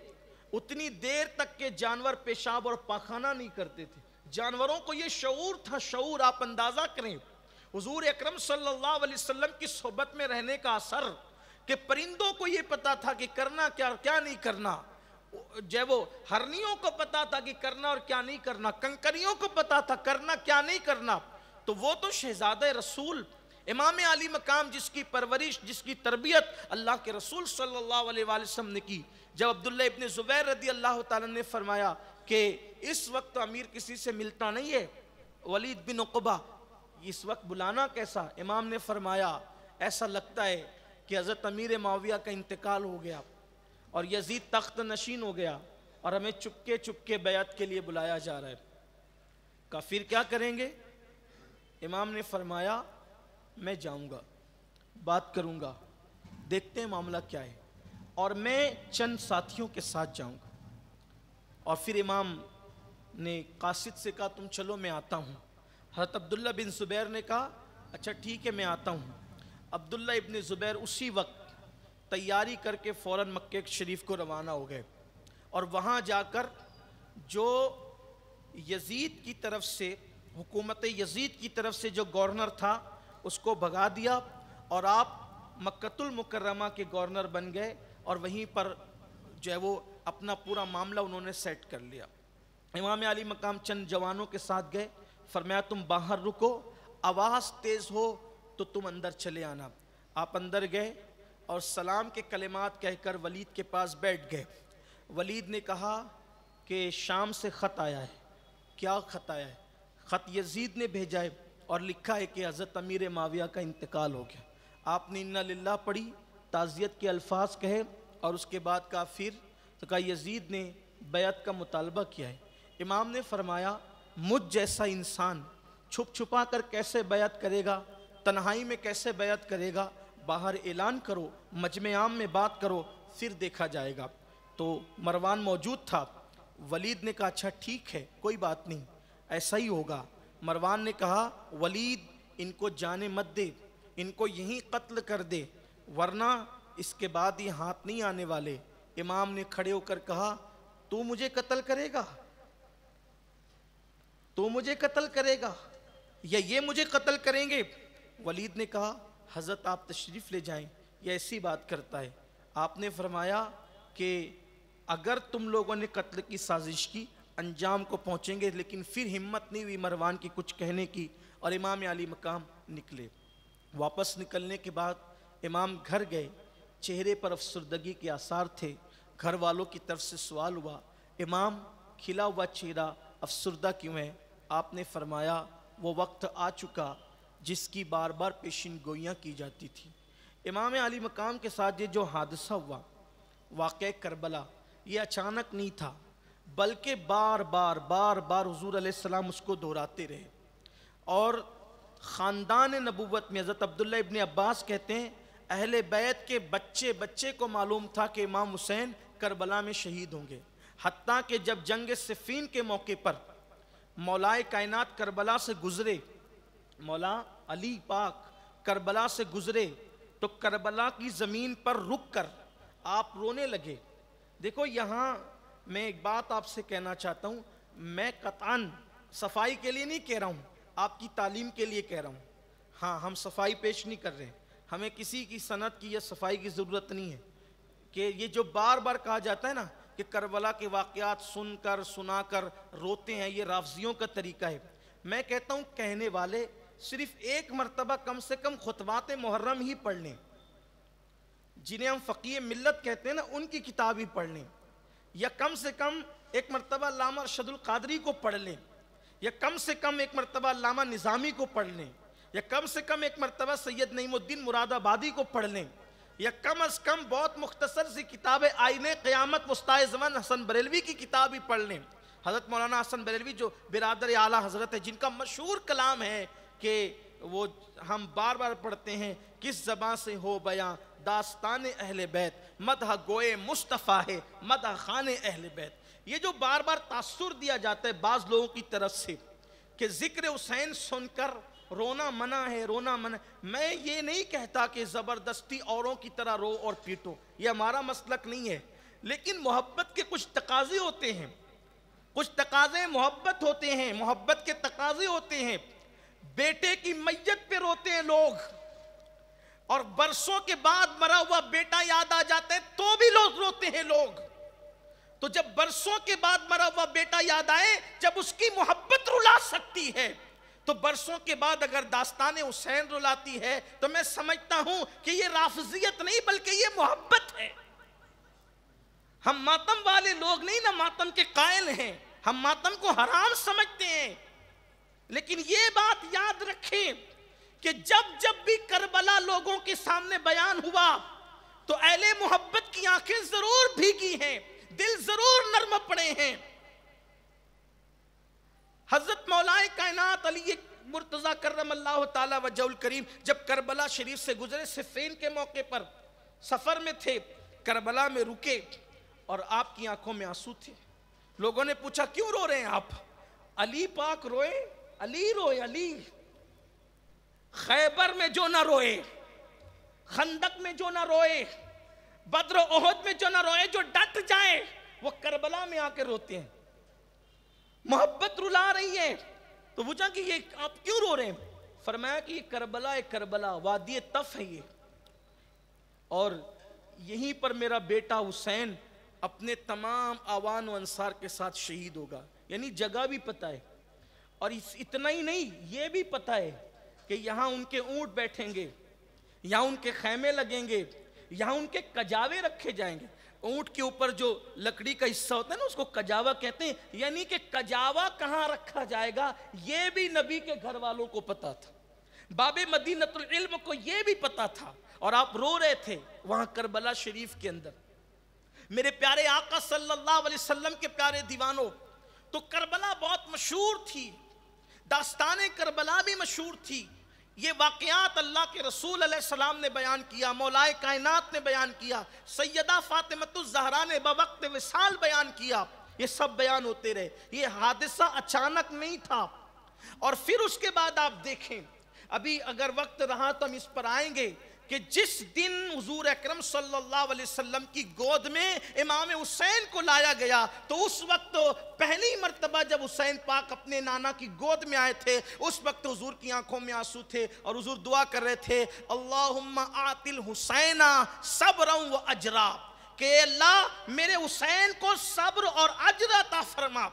اتنی دیر تک کے جانور پیشاب اور پاخانہ نہیں کرتے تھے۔ جانوروں کو یہ شعور تھا، شعور آپ اندازہ کریں حضور اکرم صلی اللہ علیہ وسلم کی صحبت میں رہنے کا اثر، کہ پرندوں کو یہ پتا تھا کہ کرنا کیا نہیں کرنا، جو وہ ہرنیوں کو پتا تھا کہ کرنا اور کیا نہیں کرنا، کنکریوں کو پتا تھا کرنا کیا نہیں کرنا، تو وہ تو شہزادہ رسول امام علی مقام جس کی پرورش جس کی تربیت اللہ کے رسول صلی اللہ علیہ وآلہ وسلم نے کی۔ جب عبداللہ ابن زبیر رضی اللہ تعالیٰ نے فرمایا کہ اس وقت امیر کسی سے ملتا نہیں ہے، ولید بن عقبہ اس وقت بلانا کیسا؟ امام نے فرمایا ایسا لگتا ہے کہ حضرت امیر معاویہ کا انتقال ہو گیا اور یزید تخت نشین ہو گیا اور ہمیں چپکے چپکے بیعت کے لیے بلایا جا رہا ہے۔ کہا پھر کیا کریں گے؟ امام نے فرمایا میں جاؤں گا، بات کروں گا، دیکھتے ہیں معاملہ کیا ہے، اور میں چند ساتھیوں کے ساتھ جاؤں گا۔ اور پھر امام نے قاصد سے کہا تم چلو میں آتا ہوں۔ حضرت عبداللہ بن زبیر نے کہا اچھا ٹھیک ہے میں آتا ہوں۔ عبداللہ ابن زبیر اسی وقت تیاری کر کے فوراً مکہ شریف کو روانہ ہو گئے، اور وہاں جا کر جو یزید کی طرف سے حکومت یزید کی طرف سے جو گورنر تھا اس کو بھگا دیا، اور آپ مکۃ المکرمہ کے گورنر بن گئے، اور وہیں پر جو ہے وہ اپنا پورا معاملہ انہوں نے سیٹ کر لیا۔ امام علی مقام چند جوانوں کے ساتھ گئے، فرمایا تم باہر رکو، آواز تیز ہو تو تم اندر چلے آنا۔ آپ اندر گئے اور سلام کے کلمات کہہ کر ولید کے پاس بیٹھ گئے۔ ولید نے کہا کہ شام سے خط آیا ہے. کیا خط آیا ہے؟ خط یزید نے بھیجا ہے اور لکھا ہے کہ حضرت امیر معاویہ کا انتقال ہو گیا. آپ نے انا للہ پڑھی, تعزیت کے الفاظ کہے, اور اس کے بعد کہا پھر, تو کہا یزید نے بیعت کا مطالبہ کیا ہے. امام نے فرمایا مجھ جیسا انسان چھپ چھپا کر کیسے بیعت کرے گا, تنہائی میں کیسے بیعت کرے گا؟ باہر اعلان کرو, مجمع عام میں بات کرو, پھر دیکھا جائے گا. تو مروان موجود تھا. ولید نے کہا اچھا ٹھیک ہے, کوئی بات نہیں, ایسا ہی ہوگا. مروان نے کہا ولید ان کو جانے مت دے, ان کو یہیں قتل کر دے, ورنہ اس کے بعد یہ ہاتھ نہیں آنے والے. امام نے کھڑے ہو کر کہا تو مجھے قتل کرے گا, تو مجھے قتل کرے گا, یا یہ مجھے قتل کریں گے؟ ولید نے کہا حضرت آپ تشریف لے جائیں, یہ ایسی بات کرتا ہے. آپ نے فرمایا کہ اگر تم لوگوں نے قتل کی سازش کی انجام کو پہنچیں گے. لیکن پھر ہمت نہیں ہوئی مروان کی کچھ کہنے کی, اور امام علی مقام نکلے. واپس نکلنے کے بعد امام گھر گئے, چہرے پر افسردگی کے آثار تھے. گھر والوں کی طرف سے سوال ہوا امام کھلا ہوا چہرہ افسردہ کیوں ہے؟ آپ نے فرمایا وہ وقت آ چکا جس کی بار بار پیشین گوئیاں کی جاتی تھی. امام علی مقام کے ساتھ یہ جو حادثہ ہوا, واقعہ کربلا, یہ اچانک نہیں تھا, بلکہ بار بار حضور علیہ السلام اس کو دہراتے رہے. اور خاندان نبوت میں حضرت عبداللہ ابن عباس کہتے ہیں اہل بیت کے بچے کو معلوم تھا کہ امام حسین کربلا میں شہید ہوں گے. حتیٰ کہ جب جنگ صفین کے موقع پر مولائے کائنات کربلا سے گزرے, مولا علی پاک کربلا سے گزرے, تو کربلا کی زمین پر رک کر آپ رونے لگے. دیکھو یہاں میں ایک بات آپ سے کہنا چاہتا ہوں, میں قطعاً صفائی کے لیے نہیں کہہ رہا ہوں, آپ کی تعلیم کے لیے کہہ رہا ہوں. ہاں ہم صفائی پیش نہیں کر رہے ہیں, ہمیں کسی کی سند کی یا صفائی کی ضرورت نہیں ہے. کہ یہ جو بار بار کہا جاتا ہے نا کہ کربلا کے واقعات سن کر سنا کر روتے ہیں, یہ رافضیوں کا طریقہ ہے. میں کہتا ہوں کہنے والے صرف ایک مرتبہ کم سے کم خطبات محرم ہی پڑھ لیں, جنہیں ہم فقیہ ملت کہتے ہیں نا, ان کی کتاب ہی پڑھ لیں, یا کم سے کم ایک مرتبہ علامہ ارشد القادری کو پڑھ لیں, یا کم سے کم ایک مرتبہ علامہ نظامی کو پڑھ لیں, یا کم سے کم ایک مرتبہ سید نعیم الدین مراد آبادی کو پڑھ لیں, یا کم از کم بہت مختصر سی کتاب آئین قیامت وسطائے زمان حسن بریلوی کی کتاب ہی پڑھ لیں. حضرت مولانا حسن بریلوی جو برادر اعلیٰ حضرت ہے, جن کا مشہور کلام ہے کہ وہ ہم بار بار پڑھتے ہیں, کس زبان سے ہو بیاں داستان اہل بیت, مدح گوئے مصطفیٰ ہے مدح خان اہل بیت. یہ جو بار بار تاثر دیا جاتا ہے بعض لوگوں کی طرف سے کہ ذکر حسین سن کر رونا منع ہے, رونا منع, میں یہ نہیں کہتا کہ زبردستی اوروں کی طرح رو اور پیٹو, یہ ہمارا مسلک نہیں ہے. لیکن محبت کے کچھ تقاضے ہوتے ہیں, کچھ تقاضے محبت ہوتے ہیں, محبت کے تقاضے ہوتے ہیں. بیٹے کی میت پہ روتے ہیں لوگ, اور برسوں کے بعد مرا ہوا بیٹا یاد آ جاتا ہے تو بھی لوگ روتے ہیں لوگ. تو جب برسوں کے بعد مرا ہوا بیٹا یاد آئے, جب اس کی محبت رلا سکتی ہے, تو برسوں کے بعد اگر داستان حسین رلاتی ہے تو میں سمجھتا ہوں کہ یہ رافضیت نہیں بلکہ یہ محبت ہے. ہم ماتم والے لوگ نہیں, نہ ماتم کے قائل ہیں, ہم ماتم کو حرام سمجھتے ہیں. لیکن یہ بات یاد رکھیں کہ جب بھی کربلا لوگوں کے سامنے بیان ہوا تو اہل محبت کی آنکھیں ضرور بھیگی ہیں, دل ضرور نرم پڑے ہیں. حضرت مولا کائنات علی مرتضیٰ کرم اللہ تعالی وجہ الکریم جب کربلا شریف سے گزرے, صفین کے موقع پر سفر میں تھے, کربلا میں رکے اور آپ کی آنکھوں میں آنسو تھے. لوگوں نے پوچھا کیوں رو رہے ہیں آپ؟ علی پاک روئے, علی روئے, علی. خیبر میں جو نہ روئے, خندق میں جو نہ روئے, بدر و احد میں جو نہ روئے, جو ڈٹ جائے وہ کربلا میں آ کے روتے ہیں. محبت رلا رہی ہے. تو پوچھا کہ یہ آپ کیوں رو رہے ہیں؟ فرمایا کہ یہ کربلا ہے, کربلا وادی طف ہے یہ, اور یہیں پر میرا بیٹا حسین اپنے تمام آوان و انصار کے ساتھ شہید ہوگا. یعنی جگہ بھی پتہ ہے, اور اتنا ہی نہیں, یہ بھی پتہ ہے کہ یہاں ان کے اونٹ بیٹھیں گے, یہاں ان کے خیمے لگیں گے, یہاں ان کے کجاوے رکھے جائیں گے. اونٹ کے اوپر جو لکڑی کا حصہ ہوتا ہے نا اس کو کجاوا کہتے ہیں، یعنی کہ کجاوا کہاں رکھا جائے گا یہ بھی نبی کے گھر والوں کو پتا تھا، باب مدینۃ العلم کو یہ بھی پتا تھا، اور آپ رو رہے تھے وہاں کربلا شریف کے اندر۔ میرے پیارے آقا صلی اللہ علیہ وسلم کے پیارے دیوانوں، تو کربلا بہت مشہور تھی، داستان کربلا بھی مشہور تھی، یہ واقعات اللہ کے رسول علیہ السلام نے بیان کیا، مولائے کائنات نے بیان کیا، سیدہ فاطمۃ الزہرا نے بوقت وصال بیان کیا، یہ سب بیان ہوتے رہے، یہ حادثہ اچانک نہیں تھا۔ اور پھر اس کے بعد آپ دیکھیں، ابھی اگر وقت رہا تو ہم اس پر آئیں گے کہ جس دن حضور اکرم صلی اللہ علیہ وسلم کی گود میں امام حسین کو لایا گیا، تو اس وقت پہلی مرتبہ جب حسین پاک اپنے نانا کی گود میں آئے تھے، اس وقت حضور کی آنکھوں میں آنسو تھے، اور حضور دعا کر رہے تھے اللہم آت الحسین صبرا و اجرا، کہ اللہ میرے حسین کو صبر اور اجر عطا فرما۔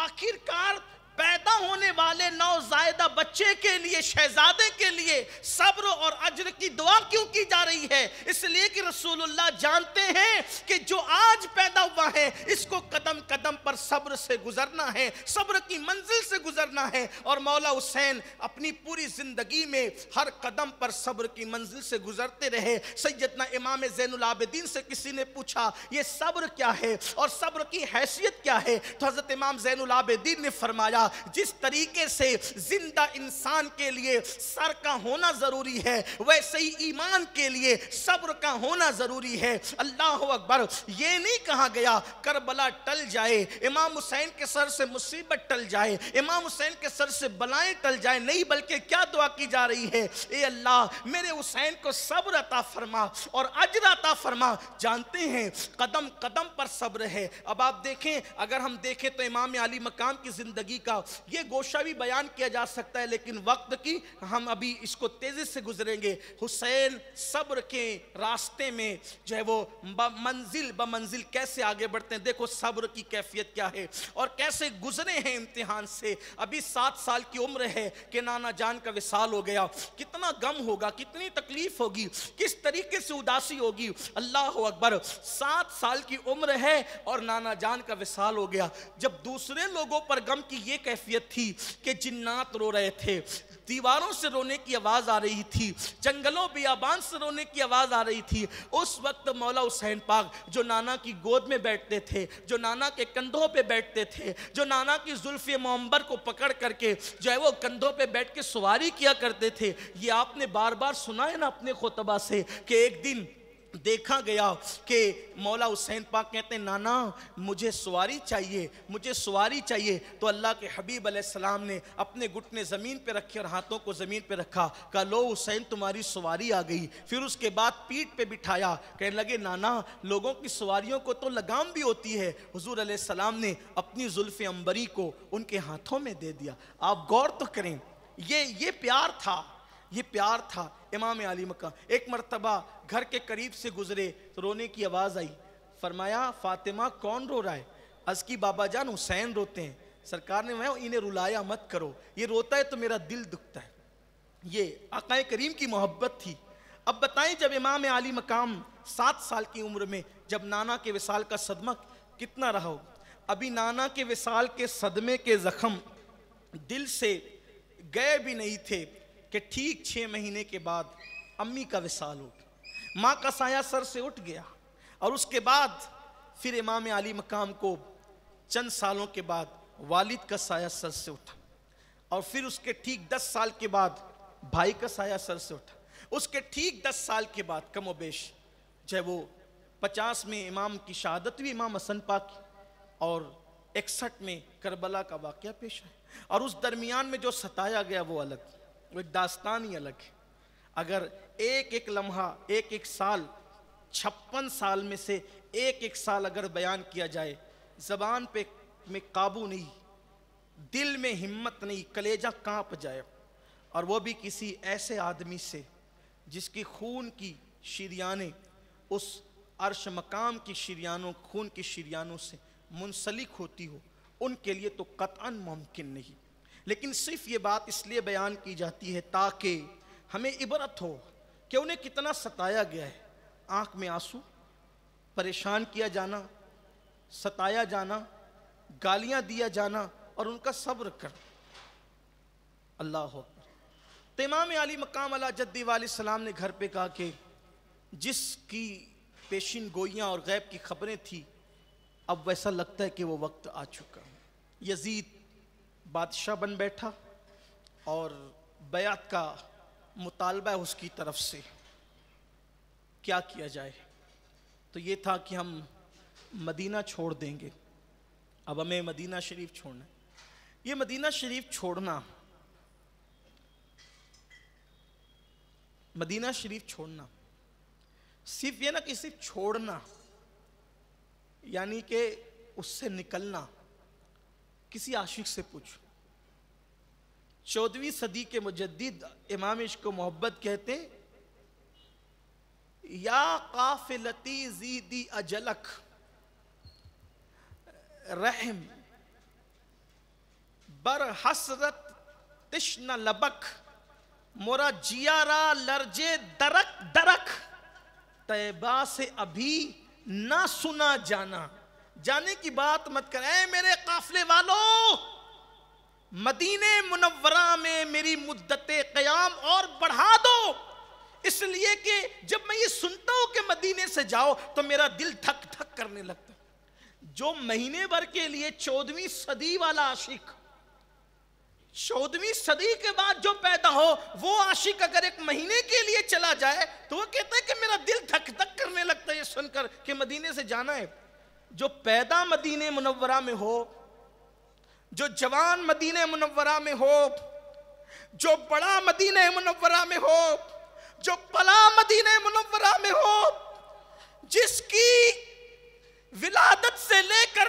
آخر کار پیدا ہونے والے نوزائیدہ بچے کے لیے، شہزادے کے لیے صبر اور اجر کی دعا کیوں کی جا رہی ہے؟ اس لیے کہ رسول اللہ جانتے ہیں کہ جو آج پیدا ہوا ہے اس کو قدم قدم پر صبر سے گزرنا ہے، صبر کی منزل سے گزرنا ہے، اور مولا حسین اپنی پوری زندگی میں ہر قدم پر صبر کی منزل سے گزرتے رہے۔ سیدنا امام زین العابدین سے کسی نے پوچھا یہ صبر کیا ہے اور صبر کی حیثیت کیا ہے؟ تو حضرت امام زین العابدین نے فرمایا جس طریقے سے زندہ انسان کے لیے سر کا ہونا ضروری ہے، ویسے ہی ایمان کے لیے صبر کا ہونا ضروری ہے۔ اللہ اکبر، یہ نہیں کہا گیا کربلا ٹل جائے، امام حسین کے سر سے مصیبت ٹل جائے، امام حسین کے سر سے بلائیں ٹل جائیں، نہیں بلکہ کیا دعا کی جا رہی ہے؟ اے اللہ میرے حسین کو صبر عطا فرما اور اجر عطا فرما۔ جانتے ہیں قدم قدم پر صبر ہے۔ اب آپ دیکھیں، اگر ہم دیکھیں تو امام علی مقام کی زندگی کا یہ گوشہ بھی بیان کیا جا سکتا ہے، لیکن وقت کی ہم ابھی اس کو تیزی سے گزریں گے۔ حسین صبر کے راستے میں جو ہے وہ منزل بمنزل کیسے آگے بڑھتے ہیں، دیکھو صبر کی کیفیت کیا ہے اور کیسے گزرے ہیں امتحان سے۔ ابھی 7 سال کی عمر ہے کہ نانا جان کا وصال ہو گیا، کتنا غم ہوگا، کتنی تکلیف ہوگی، کس طریقے سے اداسی ہوگی۔ اللہ اکبر، 7 سال کی عمر ہے اور نانا جان کا وصال ہو گیا۔ جب دوسرے لوگوں پر غم کی یہ کیفیت تھی کہ جنات رو رہے تھے، دیواروں سے رونے کی آواز آ رہی تھی، جنگلوں بیابان سے رونے کی آواز آ رہی تھی، اس وقت مولا حسین پاک جو نانا کی گود میں بیٹھتے تھے، جو نانا کے کندھوں پہ بیٹھتے تھے، جو نانا کی زلف معمبر کو پکڑ کر کے جو ہے وہ کندھوں پہ بیٹھ کے سواری کیا کرتے تھے، یہ آپ نے بار بار سنا ہے نا اپنے خطبہ سے کہ ایک دن دیکھا گیا کہ مولا حسین پاک کہتے ہیں نانا مجھے سواری چاہیے، مجھے سواری چاہیے، تو اللہ کے حبیب علیہ السلام نے اپنے گھٹنے زمین پہ رکھے اور ہاتھوں کو زمین پہ رکھا، کہا لو حسین تمہاری سواری آ گئی۔ پھر اس کے بعد پیٹھ پہ بٹھایا، کہنے لگے نانا لوگوں کی سواریوں کو تو لگام بھی ہوتی ہے۔ حضور علیہ السلام نے اپنی زلف عنبری کو ان کے ہاتھوں میں دے دیا۔ آپ غور تو کریں، یہ پیار تھا، یہ پیار تھا امام علی مقام۔ ایک مرتبہ گھر کے قریب سے گزرے تو رونے کی آواز آئی، فرمایا فاطمہ کون رو رہا ہے؟ عرض کی بابا جان حسین روتے ہیں۔ سرکار نے فرمایا انہیں رلایا مت کرو، یہ روتا ہے تو میرا دل دکھتا ہے۔ یہ آقا کریم کی محبت تھی۔ اب بتائیں جب امام علی مقام 7 سال کی عمر میں جب نانا کے وصال کا صدمہ کتنا رہا ہو، ابھی نانا کے وصال کے صدمے کے زخم دل سے گئے بھی نہیں تھے کہ ٹھیک 6 مہینے کے بعد امی کا وصال ہو گیا، ماں کا سایہ سر سے اٹھ گیا، اور اس کے بعد پھر امام علی مقام کو چند سالوں کے بعد والد کا سایہ سر سے اٹھا، اور پھر اس کے ٹھیک 10 سال کے بعد بھائی کا سایہ سر سے اٹھا، اس کے ٹھیک 10 سال کے بعد کم و بیش جو ہے وہ 50 میں امام کی شہادت ہوئی امام حسن پاک کی، اور 61 میں کربلا کا واقعہ پیش آیا، اور اس درمیان میں جو ستایا گیا وہ الگ، وہ ایک داستان ہی الگ ہے۔ اگر ایک ایک لمحہ، ایک ایک سال، 56 سال میں سے ایک ایک سال اگر بیان کیا جائے، زبان پہ میں قابو نہیں، دل میں ہمت نہیں، کلیجہ کانپ جائے، اور وہ بھی کسی ایسے آدمی سے جس کی خون کی شریانیں اس عرش مقام کی شریانوں، خون کی شریانوں سے منسلک ہوتی ہو، ان کے لیے تو قطعاً ممکن نہیں۔ لیکن صرف یہ بات اس لیے بیان کی جاتی ہے تاکہ ہمیں عبرت ہو کہ انہیں کتنا ستایا گیا ہے۔ آنکھ میں آنسو، پریشان کیا جانا، ستایا جانا، گالیاں دیا جانا اور ان کا صبر کرنا۔ اللہ اکبر۔ تو امام علی مقام علی جدی علیہ السلام نے گھر پہ کہا کہ جس کی پیشین گوئیاں اور غیب کی خبریں تھی، اب ویسا لگتا ہے کہ وہ وقت آ چکا۔ یزید بادشاہ بن بیٹھا اور بیعت کا مطالبہ ہے اس کی طرف سے، کیا کیا جائے؟ تو یہ تھا کہ ہم مدینہ چھوڑ دیں گے، اب ہمیں مدینہ شریف چھوڑنا ہے۔ یہ مدینہ شریف چھوڑنا، مدینہ شریف چھوڑنا صرف یہ نہ کہ صرف چھوڑنا، یعنی کہ اس سے نکلنا۔ کسی عاشق سے پوچھو، 14ویں صدی کے مجدد امام عشق و محبت کہتے ہیں، یا قافلتی زیدی اجلک رحم بر حسرت تشن لبک، مورا جیارا لرجے درک درک، طیبہ سے ابھی نہ سنا جانا۔ جانے کی بات مت کر، اے میرے قافلے والوں، مدینہ منورہ میں میری مدت قیام اور بڑھا دو، اس لیے کہ جب میں یہ سنتا ہوں کہ مدینے سے جاؤ تو میرا دل دھک دھک کرنے لگتا ہے۔ جو مہینے بھر کے لیے 14ویں صدی والا عاشق، 14ویں صدی کے بعد جو پیدا ہو، وہ عاشق اگر ایک مہینے کے لیے چلا جائے تو وہ کہتا ہے کہ میرا دل دھک دھک کرنے لگتا ہے یہ سن کر کہ مدینے سے جانا ہے۔ جو پیدا مدینہ منورہ میں ہو، جو جوان مدینہ منورہ میں ہو، جو بڑا مدینہ منورہ میں ہو، جو پلا مدینہ منورہ میں ہو، جس کی ولادت سے لے کر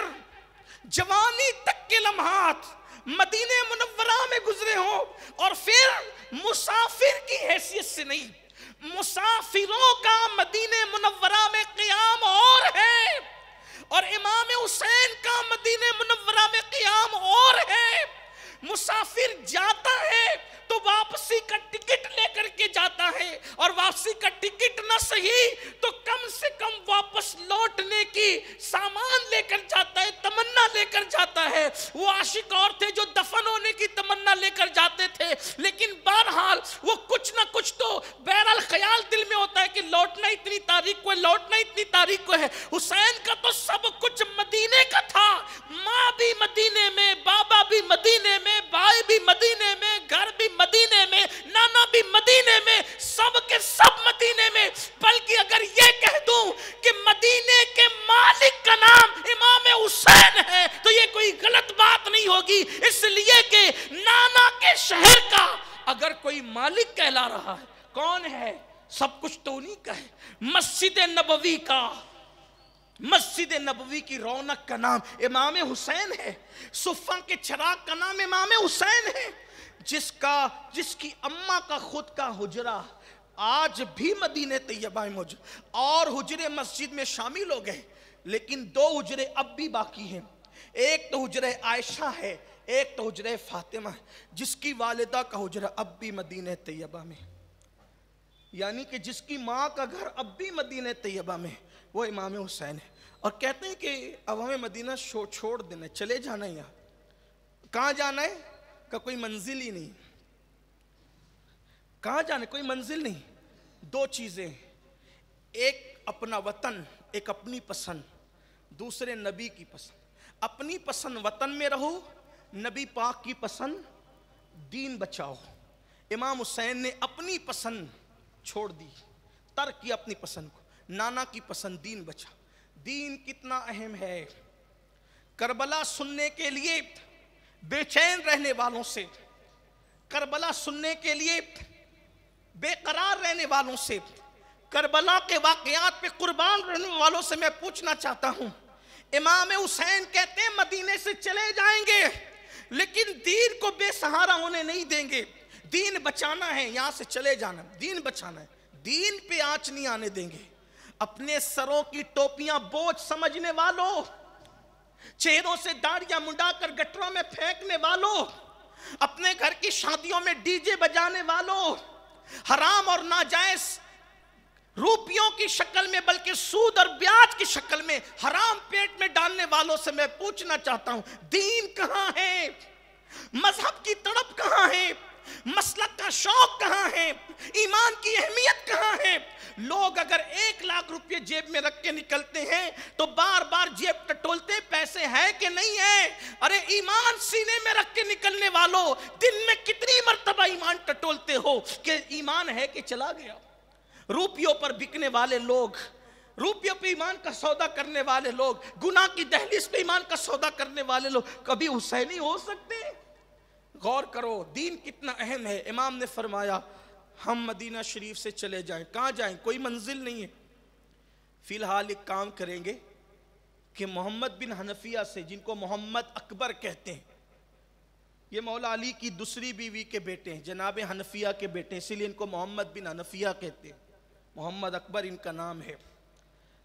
جوانی تک کے لمحات مدینہ منورہ میں گزرے ہوں، اور پھر مسافر کی حیثیت سے نہیں، مسافروں کا مدینہ منورہ میں قیام اور ہے، اور امام حسین کا مدینہ منورہ میں قیام اور ہے۔ مسافر جاتا ہے تو واپسی کا ٹکٹ لے کر کے جاتا ہے، اور واپسی کا ٹکٹ نہ صحیح تو کم سے کم واپس لوٹنے کی سامان لے کر جاتا ہے، تمنا لے کر جاتا ہے۔ وہ عاشق اور تھے جو دفن ہونے کی تمنا لے کر جاتے تھے، لیکن بہرحال وہ کچھ نہ کچھ تو بہرحال خیال دل میں ہوتا ہے کہ لوٹنا اتنی تاریخ کو ہے، لوٹنا اتنی تاریخ کو ہے۔ حسین کا تو سب کچھ مدینے کا تھا، ماں بھی مدینے میں، بابا بھی مدینے میں، بھائی بھی مدینے میں، گھر بھی مدینے میں، نانا بھی مدینے میں، سب کے سب مدینے میں۔ بلکہ اگر یہ کہہ دوں کہ مدینے کے مالک کا نام امام حسین ہے تو یہ کوئی غلط بات نہیں ہوگی، اس لیے کہ نانا کے شہر کا اگر کوئی مالک کہلا رہا ہے، کون ہے؟ سب کچھ تو انہی کا ہے۔ مسجد نبوی کا، مسجد نبوی کی رونق کا نام امام حسین ہے، صفہ کے چراغ کا نام امام حسین ہے، جس کی اماں کا خود کا حجرہ آج بھی مدینہ طیبہ میں موجود، اور حجرے مسجد میں شامل ہو گئے، لیکن 2 حجرے اب بھی باقی ہیں۔ ایک تو حجرہ عائشہ ہے، ایک تو حجرہ فاطمہ ہے، جس کی والدہ کا حجرہ اب بھی مدینہ طیبہ میں، یعنی کہ جس کی ماں کا گھر اب بھی مدینہ طیبہ میں، وہ امام حسین ہے۔ اور کہتے ہیں کہ اب ہمیں مدینہ چھوڑ دینا ہے، چلے جانا ہے۔ یہاں کہاں جانا ہے؟ کہ کوئی منزل ہی نہیں۔ کہاں جانا ہے؟ کوئی منزل نہیں۔ 2 چیزیں، ایک اپنا وطن، ایک اپنی پسند، دوسرے نبی کی پسند۔ اپنی پسند وطن میں رہو، نبی پاک کی پسند دین بچاؤ۔ امام حسین نے اپنی پسند چھوڑ دی، ترک کی اپنی پسند کو، نانا کی پسند دین بچا۔ دین کتنا اہم ہے، کربلا سننے کے لیے بے چین رہنے والوں سے، کربلا سننے کے لیے بے قرار رہنے والوں سے، کربلا کے واقعات پہ قربان رہنے والوں سے میں پوچھنا چاہتا ہوں۔ امام حسین کہتے ہیں مدینے سے چلے جائیں گے لیکن دین کو بے سہارا ہونے نہیں دیں گے، دین بچانا ہے، یہاں سے چلے جانا، دین بچانا ہے، دین پہ آنچ نہیں آنے دیں گے۔ اپنے سروں کی ٹوپیاں بوجھ سمجھنے والوں، چہروں سے داڑیاں منڈا کر گٹروں میں پھینکنے والوں، اپنے گھر کی شادیوں میں ڈی جے بجانے والوں، حرام اور ناجائز روپیوں کی شکل میں بلکہ سود اور بیاج کی شکل میں حرام پیٹ میں ڈالنے والوں سے میں پوچھنا چاہتا ہوں، دین کہاں ہے؟ مذہب کی تڑپ کہاں ہے؟ مسلک کا شوق کہاں ہے؟ ایمان کی اہمیت کہاں ہے؟ لوگ اگر 1,00,000 روپے جیب میں رکھ کے نکلتے ہیں تو بار بار جیب ٹٹولتے، پیسے ہے کہ نہیں ہے؟ ارے ایمان سینے میں رکھ کے نکلنے والوں، دن میں کتنی مرتبہ ایمان ٹٹولتے ہو کہ ایمان ہے کہ چلا گیا؟ روپیوں پر بکنے والے لوگ، روپیوں پہ ایمان کا سودا کرنے والے لوگ، گناہ کی دہلیز پہ ایمان کا سودا کرنے والے لوگ کبھی حسینی ہو سکتے؟ غور کرو دین کتنا اہم ہے۔ امام نے فرمایا ہم مدینہ شریف سے چلے جائیں، کہاں جائیں؟ کوئی منزل نہیں ہے، فی الحال ایک کام کریں گے کہ محمد بن حنفیہ سے، جن کو محمد اکبر کہتے ہیں، یہ مولا علی کی دوسری بیوی کے بیٹے ہیں، جناب حنفیہ کے بیٹے ہیں، اسی لیے ان کو محمد بن حنفیہ کہتے ہیں، محمد اکبر ان کا نام ہے۔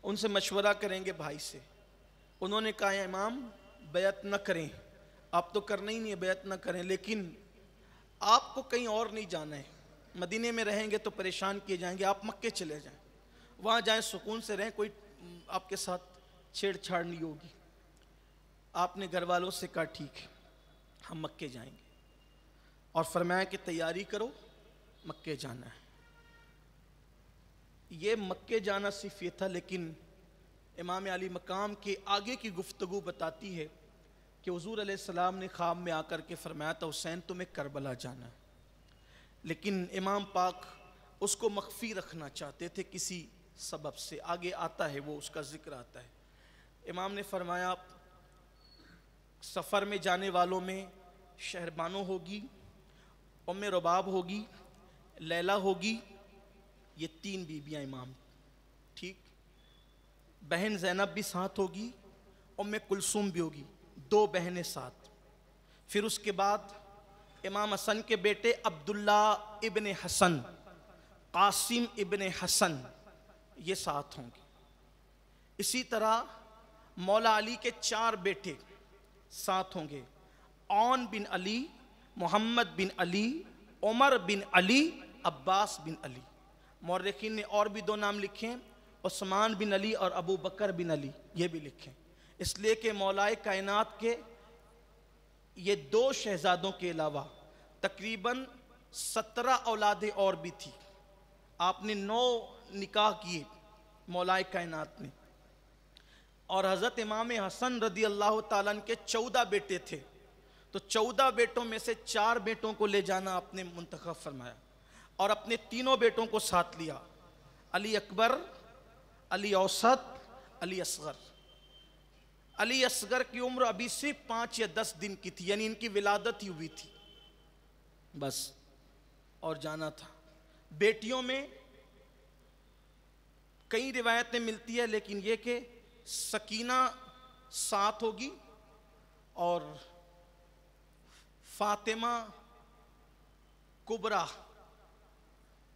ان سے مشورہ کریں گے بھائی سے۔ انہوں نے کہا امام بیعت نہ کریں، آپ تو کرنا ہی نہیں ہے، بیعت نہ کریں، لیکن آپ کو کہیں اور نہیں جانا ہے، مدینے میں رہیں گے تو پریشان کیے جائیں گے، آپ مکے چلے جائیں، وہاں جائیں سکون سے رہیں، کوئی آپ کے ساتھ چھیڑ چھاڑ نہیں ہوگی۔ آپ نے گھر والوں سے کہا ٹھیک ہے ہم مکے جائیں گے، اور فرمایا کہ تیاری کرو مکے جانا ہے۔ یہ مکے جانا صرف یہ تھا، لیکن امام علی مقام کے آگے کی گفتگو بتاتی ہے کہ حضور علیہ السلام نے خواب میں آ کر کے فرمایا تھا حسین تمہیں کربلا جانا ہے، لیکن امام پاک اس کو مخفی رکھنا چاہتے تھے کسی سبب سے، آگے آتا ہے وہ، اس کا ذکر آتا ہے۔ امام نے فرمایا سفر میں جانے والوں میں شہربانو ہوگی، ام رباب ہوگی، لیلہ ہوگی، یہ 3 بیویاں امام، ٹھیک، بہن زینب بھی ساتھ ہوگی، ام کلثوم بھی ہوگی، 2 بہنیں ساتھ۔ پھر اس کے بعد امام حسن کے بیٹے عبداللہ ابن حسن، قاسم ابن حسن، یہ ساتھ ہوں گے۔ اسی طرح مولا علی کے 4 بیٹے ساتھ ہوں گے، عون بن علی، محمد بن علی، عمر بن علی، عباس بن علی۔ مورخین نے اور بھی 2 نام لکھے ہیں، عثمان بن علی اور ابو بکر بن علی، یہ بھی لکھیں، اس لیے کہ مولا کائنات کے یہ 2 شہزادوں کے علاوہ تقریباً 17 اولادیں اور بھی تھی۔ آپ نے 9 نکاح کیے مولا کائنات نے، اور حضرت امام حسن رضی اللہ تعالیٰ عنہ کے 14 بیٹے تھے، تو 14 بیٹوں میں سے 4 بیٹوں کو لے جانا آپ نے منتخب فرمایا، اور اپنے 3 بیٹوں کو ساتھ لیا، علی اکبر، علی اوسط، علی اصغر۔ علی اصغر کی عمر ابھی صرف 5 یا 10 دن کی تھی، یعنی ان کی ولادت ہی ہوئی تھی بس، اور جانا تھا۔ بیٹیوں میں کئی روایتیں ملتی ہے، لیکن یہ کہ سکینہ ساتھ ہوگی اور فاطمہ کبریٰ،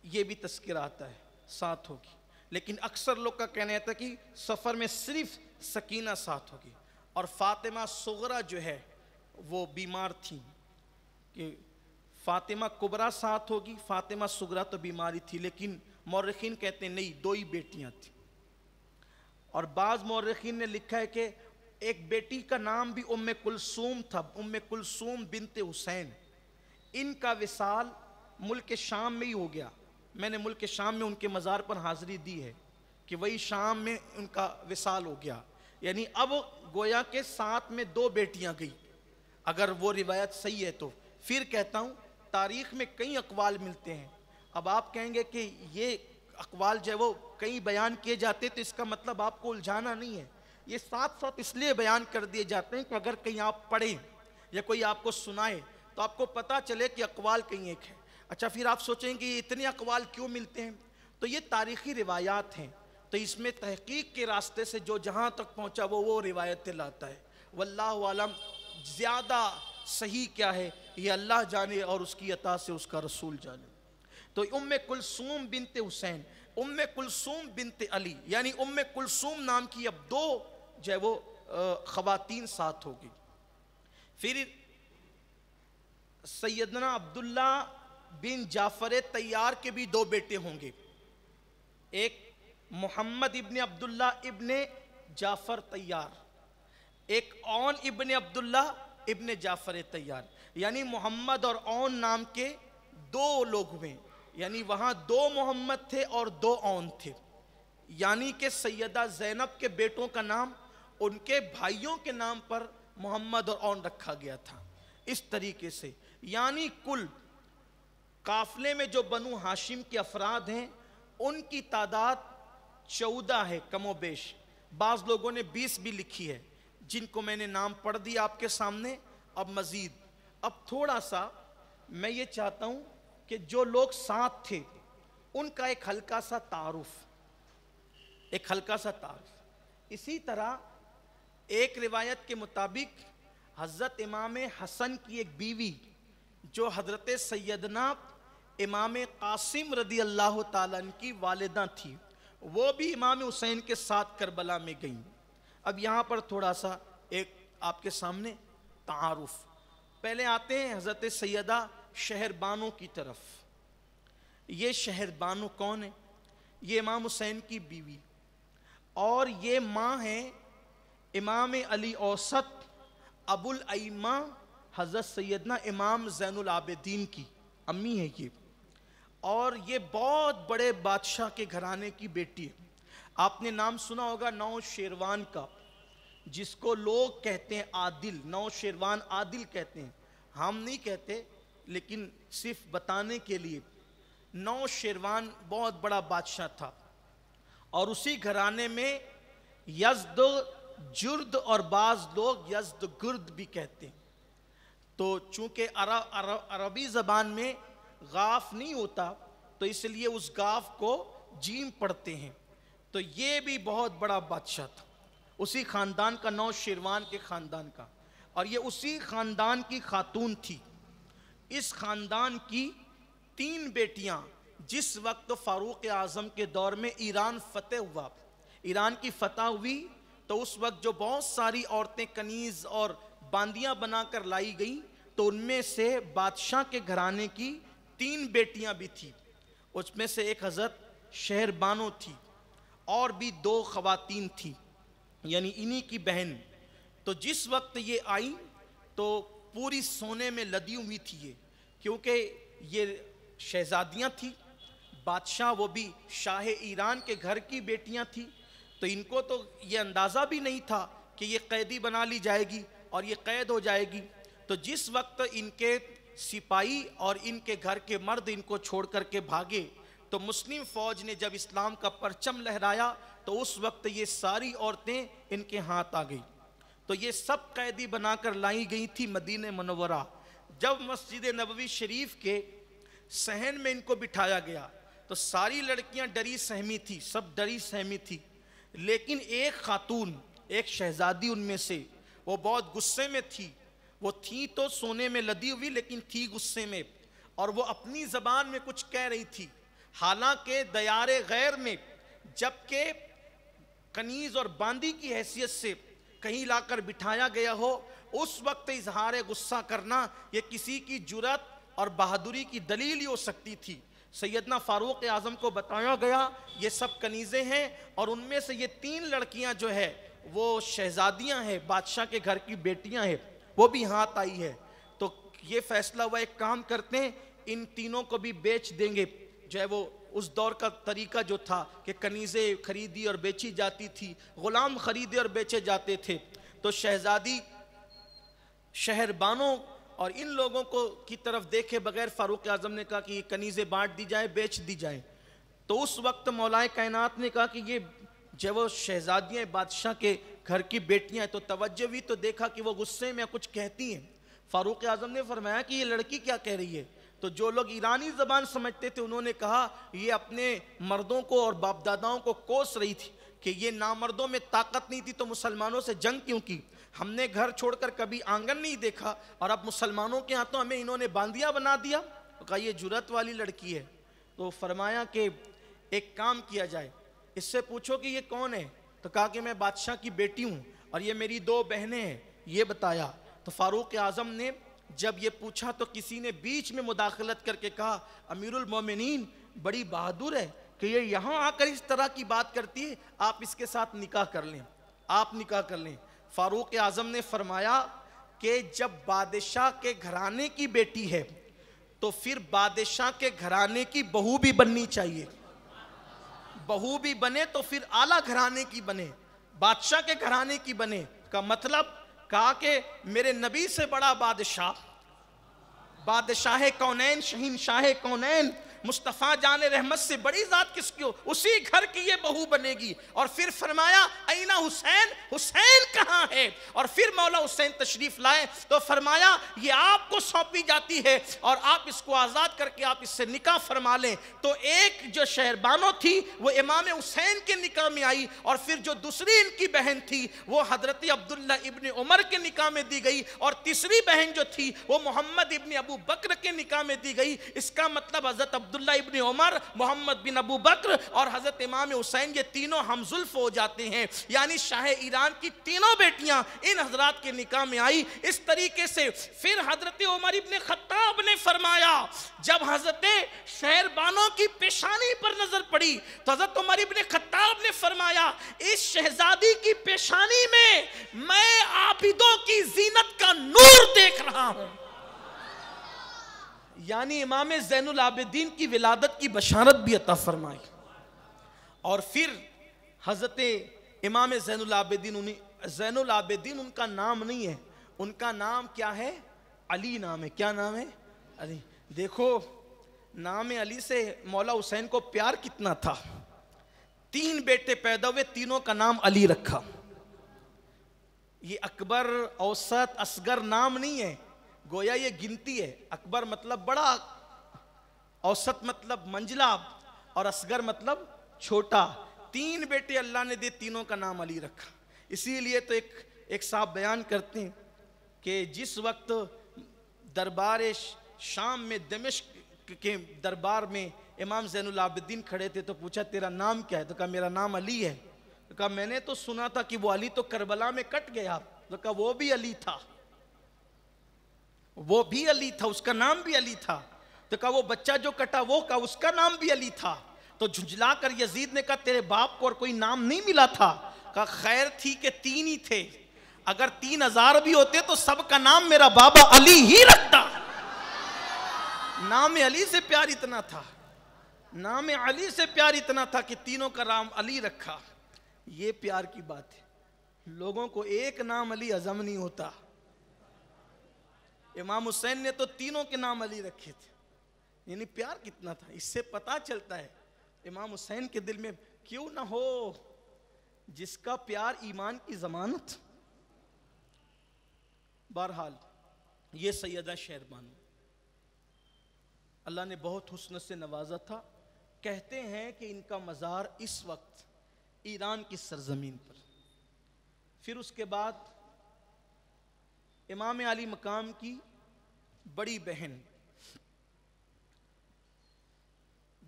یہ بھی تذکرہ آتا ہے، ساتھ ہوگی، لیکن اکثر لوگ کا کہنا ہے کہ سفر میں صرف سکینہ ساتھ ہوگی، اور فاطمہ صغریٰ جو ہے وہ بیمار تھیں، کہ فاطمہ کبریٰ ساتھ ہوگی، فاطمہ صغریٰ تو بیماری تھی، لیکن مورخین کہتے ہیں نہیں، 2 ہی بیٹیاں تھیں۔ اور بعض مورخین نے لکھا ہے کہ ایک بیٹی کا نام بھی ام کلثوم تھا، ام کلثوم بنت حسین۔ ان کا وصال ملک شام میں ہی ہو گیا، میں نے ملک شام میں ان کے مزار پر حاضری دی ہے کہ وہی شام میں ان کا وصال ہو گیا، یعنی اب گویا کے ساتھ میں 2 بیٹیاں گئی، اگر وہ روایت صحیح ہے تو۔ پھر کہتا ہوں تاریخ میں کئی اقوال ملتے ہیں، اب آپ کہیں گے کہ یہ اقوال جو ہے وہ کئی بیان کیے جاتے تو اس کا مطلب آپ کو الجھانا نہیں ہے، یہ ساتھ ساتھ اس لیے بیان کر دیے جاتے ہیں کہ اگر کہیں آپ پڑھیں یا کوئی آپ کو سنائے تو آپ کو پتہ چلے کہ اقوال کہیں ایک ہے۔ اچھا پھر آپ سوچیں کہ یہ اتنے اقوال کیوں ملتے ہیں؟ تو یہ تاریخی روایات ہیں، تو اس میں تحقیق کے راستے سے جو جہاں تک پہنچا وہ روایتیں لاتا ہے، واللہ عالم زیادہ صحیح کیا ہے یہ اللہ جانے اور اس کی عطا سے اس کا رسول جانے۔ تو ام کلثوم بنت حسین، ام کلثوم بنت علی، یعنی ام کلثوم نام کی اب 2 جو ہے وہ خواتین ساتھ ہوگی۔ پھر سیدنا عبداللہ بن جعفر طیار کے بھی 2 بیٹے ہوں گے، ایک محمد ابن عبداللہ ابن جعفر طیار، ایک اون ابن عبداللہ ابن جعفر طیار، یعنی محمد اور اون نام کے دو لوگ ہوئے، یعنی وہاں دو محمد تھے اور دو اون تھے، یعنی کہ سیدہ زینب کے بیٹوں کا نام ان کے بھائیوں کے نام پر محمد اور اون رکھا گیا تھا۔ اس طریقے سے یعنی کل قافلے میں جو بنو ہاشم کے افراد ہیں ان کی تعداد 14 ہے کم و بیش، بعض لوگوں نے 20 بھی لکھی ہے، جن کو میں نے نام پڑھ دیا آپ کے سامنے۔ اب مزید اب تھوڑا سا میں یہ چاہتا ہوں کہ جو لوگ ساتھ تھے ان کا ایک ہلکا سا تعارف، اسی طرح ایک روایت کے مطابق حضرت امام حسن کی ایک بیوی جو حضرت سیدنا امام قاسم رضی اللہ تعالیٰ عنہ کی والدہ تھی، وہ بھی امام حسین کے ساتھ کربلا میں گئیں۔ اب یہاں پر تھوڑا سا ایک آپ کے سامنے تعارف، پہلے آتے ہیں حضرت سیدہ شہر بانو کی طرف۔ یہ شہر بانو کون ہے؟ یہ امام حسین کی بیوی، اور یہ ماں ہیں امام علی اوسط ابو الائمہ حضرت سیدنا امام زین العابدین کی امی ہے یہ، اور یہ بہت بڑے بادشاہ کے گھرانے کی بیٹی ہے۔ آپ نے نام سنا ہوگا نو شیروان کا، جس کو لوگ کہتے ہیں عادل، نو شیروان عادل کہتے ہیں، ہم نہیں کہتے، لیکن صرف بتانے کے لیے۔ نو شیروان بہت بڑا بادشاہ تھا، اور اسی گھرانے میں یزد جرد اور بعض لوگ یزد گرد بھی کہتے ہیں۔ تو چونکہ عربی زبان میں غاف نہیں ہوتا تو اس لیے اس غاف کو جیم پڑھتے ہیں۔ تو یہ بھی بہت بڑا بادشاہ تھا، اسی خاندان کا، نو شیروان کے خاندان کا، اور یہ اسی خاندان کی خاتون تھی۔ اس خاندان کی 3 بیٹیاں جس وقت فاروق اعظم کے دور میں ایران فتح ہوا، ایران کی فتح ہوئی، تو اس وقت جو بہت ساری عورتیں کنیز اور باندیاں بنا کر لائی گئیں، تو ان میں سے بادشاہ کے گھرانے کی 3 بیٹیاں بھی تھیں، اس میں سے ایک حضرت شہر بانو تھی، اور بھی 2 خواتین تھیں، یعنی انہی کی بہن۔ تو جس وقت یہ آئیں تو پوری سونے میں لدی ہوئی تھی یہ، کیونکہ یہ شہزادیاں تھیں، بادشاہ وہ بھی شاہ ایران کے گھر کی بیٹیاں تھیں، تو ان کو تو یہ اندازہ بھی نہیں تھا کہ یہ قیدی بنا لی جائے گی اور یہ قید ہو جائے گی۔ تو جس وقت ان کے سپاہی اور ان کے گھر کے مرد ان کو چھوڑ کر کے بھاگے، تو مسلم فوج نے جب اسلام کا پرچم لہرایا تو اس وقت یہ ساری عورتیں ان کے ہاتھ آ گئی۔ تو یہ سب قیدی بنا کر لائی گئی تھی مدینہ منورہ۔ جب مسجد نبوی شریف کے صحن میں ان کو بٹھایا گیا تو ساری لڑکیاں ڈری سہمی تھی، سب ڈری سہمی تھی، لیکن ایک خاتون، ایک شہزادی ان میں سے، وہ بہت غصے میں تھی، وہ تھی تو سونے میں لدی ہوئی لیکن تھی غصے میں، اور وہ اپنی زبان میں کچھ کہہ رہی تھی، حالانکہ دیار غیر میں جبکہ کنیز اور باندی کی حیثیت سے کہیں لا کر بٹھایا گیا ہو، اس وقت اظہار غصہ کرنا یہ کسی کی جرات اور بہادری کی دلیل ہی ہو سکتی تھی۔ سیدنا فاروق اعظم کو بتایا گیا یہ سب کنیزیں ہیں، اور ان میں سے یہ 3 لڑکیاں جو ہے وہ شہزادیاں ہیں، بادشاہ کے گھر کی بیٹیاں ہیں، وہ بھی ہاتھ آئی ہے۔ تو یہ فیصلہ ہوا ایک کام کرتے ہیں، ان تینوں کو بھی بیچ دیں گے۔ جو ہے وہ اس دور کا طریقہ جو تھا کہ کنیزیں خریدی اور بیچی جاتی تھی، غلام خریدے اور بیچے جاتے تھے، تو شہزادی شہر بانو اور ان لوگوں کو کی طرف دیکھے بغیر فاروق اعظم نے کہا کہ یہ کنیزیں بانٹ دی جائیں، بیچ دی جائیں۔ تو اس وقت مولا کائنات نے کہا کہ یہ جب وہ شہزادیاں بادشاہ کے گھر کی بیٹیاں ہیں، تو توجہ بھی تو دیکھا کہ وہ غصے میں کچھ کہتی ہیں۔ فاروق اعظم نے فرمایا کہ یہ لڑکی کیا کہہ رہی ہے؟ تو جو لوگ ایرانی زبان سمجھتے تھے انہوں نے کہا یہ اپنے مردوں کو اور باپ داداؤں کو کوس رہی تھی کہ یہ نامردوں میں طاقت نہیں تھی تو مسلمانوں سے جنگ کیوں کی؟ ہم نے گھر چھوڑ کر کبھی آنگن نہیں دیکھا، اور اب مسلمانوں کے ہاتھوں ہمیں انہوں نے باندیا بنا دیا۔ کہا یہ جرات والی لڑکی ہے۔ تو فرمایا کہ ایک کام کیا جائے، اس سے پوچھو کہ یہ کون ہے؟ تو کہا کہ میں بادشاہ کی بیٹی ہوں اور یہ میری 2 بہنیں ہیں، یہ بتایا۔ تو فاروق اعظم نے جب یہ پوچھا تو کسی نے بیچ میں مداخلت کر کے کہا امیر المومنین بڑی بہادر ہے، کہ یہ یہاں آ کر اس طرح کی بات کرتی ہے، آپ اس کے ساتھ نکاح کر لیں، آپ نکاح کر لیں۔ فاروق اعظم نے فرمایا کہ جب بادشاہ کے گھرانے کی بیٹی ہے تو پھر بادشاہ کے گھرانے کی بہو بھی بننی چاہیے، بہو بھی بنے تو پھر اعلیٰ گھرانے کی بنے، بادشاہ کے گھرانے کی بنے۔ کا مطلب کہا کہ میرے نبی سے بڑا بادشاہ، بادشاہ کونین، شہنشاہ کونین، مصطفیٰ جان رحمت سے بڑی ذات کس کی ہو، اسی گھر کی یہ بہو بنے گی۔ اور پھر فرمایا اینہ حسین، حسین کہاں ہے؟ اور پھر مولا حسین تشریف لائے تو فرمایا یہ آپ کو سونپی جاتی ہے اور آپ اس کو آزاد کر کے آپ اس سے نکاح فرما لیں۔ تو ایک جو شہربانو تھی وہ امام حسین کے نکاح میں آئی، اور پھر جو دوسری ان کی بہن تھی وہ حضرت عبداللہ ابن عمر کے نکاح میں دی گئی، اور تیسری بہن جو تھی وہ محمد ابن ابو بکر کے نکاح میں دی گئی۔ اس کا مطلب حضرت عبداللہ ابن عمر، محمد بن ابو بکر اور حضرت امام حسین یہ تینوں ہمزلف ہو جاتے ہیں، یعنی شاہ ایران کی تینوں بیٹیاں ان حضرات کے نکاح میں آئی۔ اس طریقے سے پھر حضرت عمر ابن خطاب نے فرمایا، جب حضرت شہربانوں کی پیشانی پر نظر پڑی تو حضرت عمر ابن خطاب نے فرمایا اس شہزادی کی پیشانی میں عابدوں کی زینت کا نور دیکھ رہا ہوں، یعنی امام زین العابدین کی ولادت کی بشارت بھی عطا فرمائی۔ اور پھر حضرت امام زین العابدین ان کا نام نہیں ہے، ان کا نام کیا ہے؟ علی نام ہے۔ کیا نام ہے؟ علی۔ دیکھو نام علی سے مولا حسین کو پیار کتنا تھا، 3 بیٹے پیدا ہوئے، تینوں کا نام علی رکھا۔ یہ اکبر، اوسط، اصغر نام نہیں ہے، گویا یہ گنتی ہے۔ اکبر مطلب بڑا، اوسط مطلب منجلا، اور اصغر مطلب چھوٹا۔ 3 بیٹے اللہ نے دے، تینوں کا نام علی رکھا۔ اسی لیے تو ایک صاحب بیان کرتے ہیں کہ جس وقت دربار شام میں، دمشق کے دربار میں امام زین العابدین کھڑے تھے تو پوچھا تیرا نام کیا ہے؟ تو کہا میرا نام علی ہے۔ تو کہا میں نے تو سنا تھا کہ وہ علی تو کربلا میں کٹ گیا۔ تو کہا وہ بھی علی تھا، وہ بھی علی تھا، اس کا نام بھی علی تھا۔ تو کہا وہ بچہ جو کٹا وہ کہا اس کا نام بھی علی تھا۔ تو جھنجھلا کر یزید نے کہا تیرے باپ کو اور کوئی نام نہیں ملا تھا؟ کہا خیر تھی کہ 3 ہی تھے، اگر 3000 بھی ہوتے تو سب کا نام میرا بابا علی ہی رکھتا۔ نام علی سے پیار اتنا تھا، نام علی سے پیار اتنا تھا کہ تینوں کا نام علی رکھا۔ یہ پیار کی بات ہے، لوگوں کو ایک نام علی ہضم نہیں ہوتا۔ امام حسین نے تو تینوں کے نام علی رکھے تھے، یعنی پیار کتنا تھا۔ اس سے پتا چلتا ہے امام حسین کے دل میں کیوں نہ ہو جس کا پیار ایمان کی ضمانت۔ بہرحال یہ سیدہ شہربانو اللہ نے بہت حسن سے نوازا تھا۔ کہتے ہیں کہ ان کا مزار اس وقت ایران کی سرزمین پر۔ پھر اس کے بعد امام علی مقام کی بڑی بہن،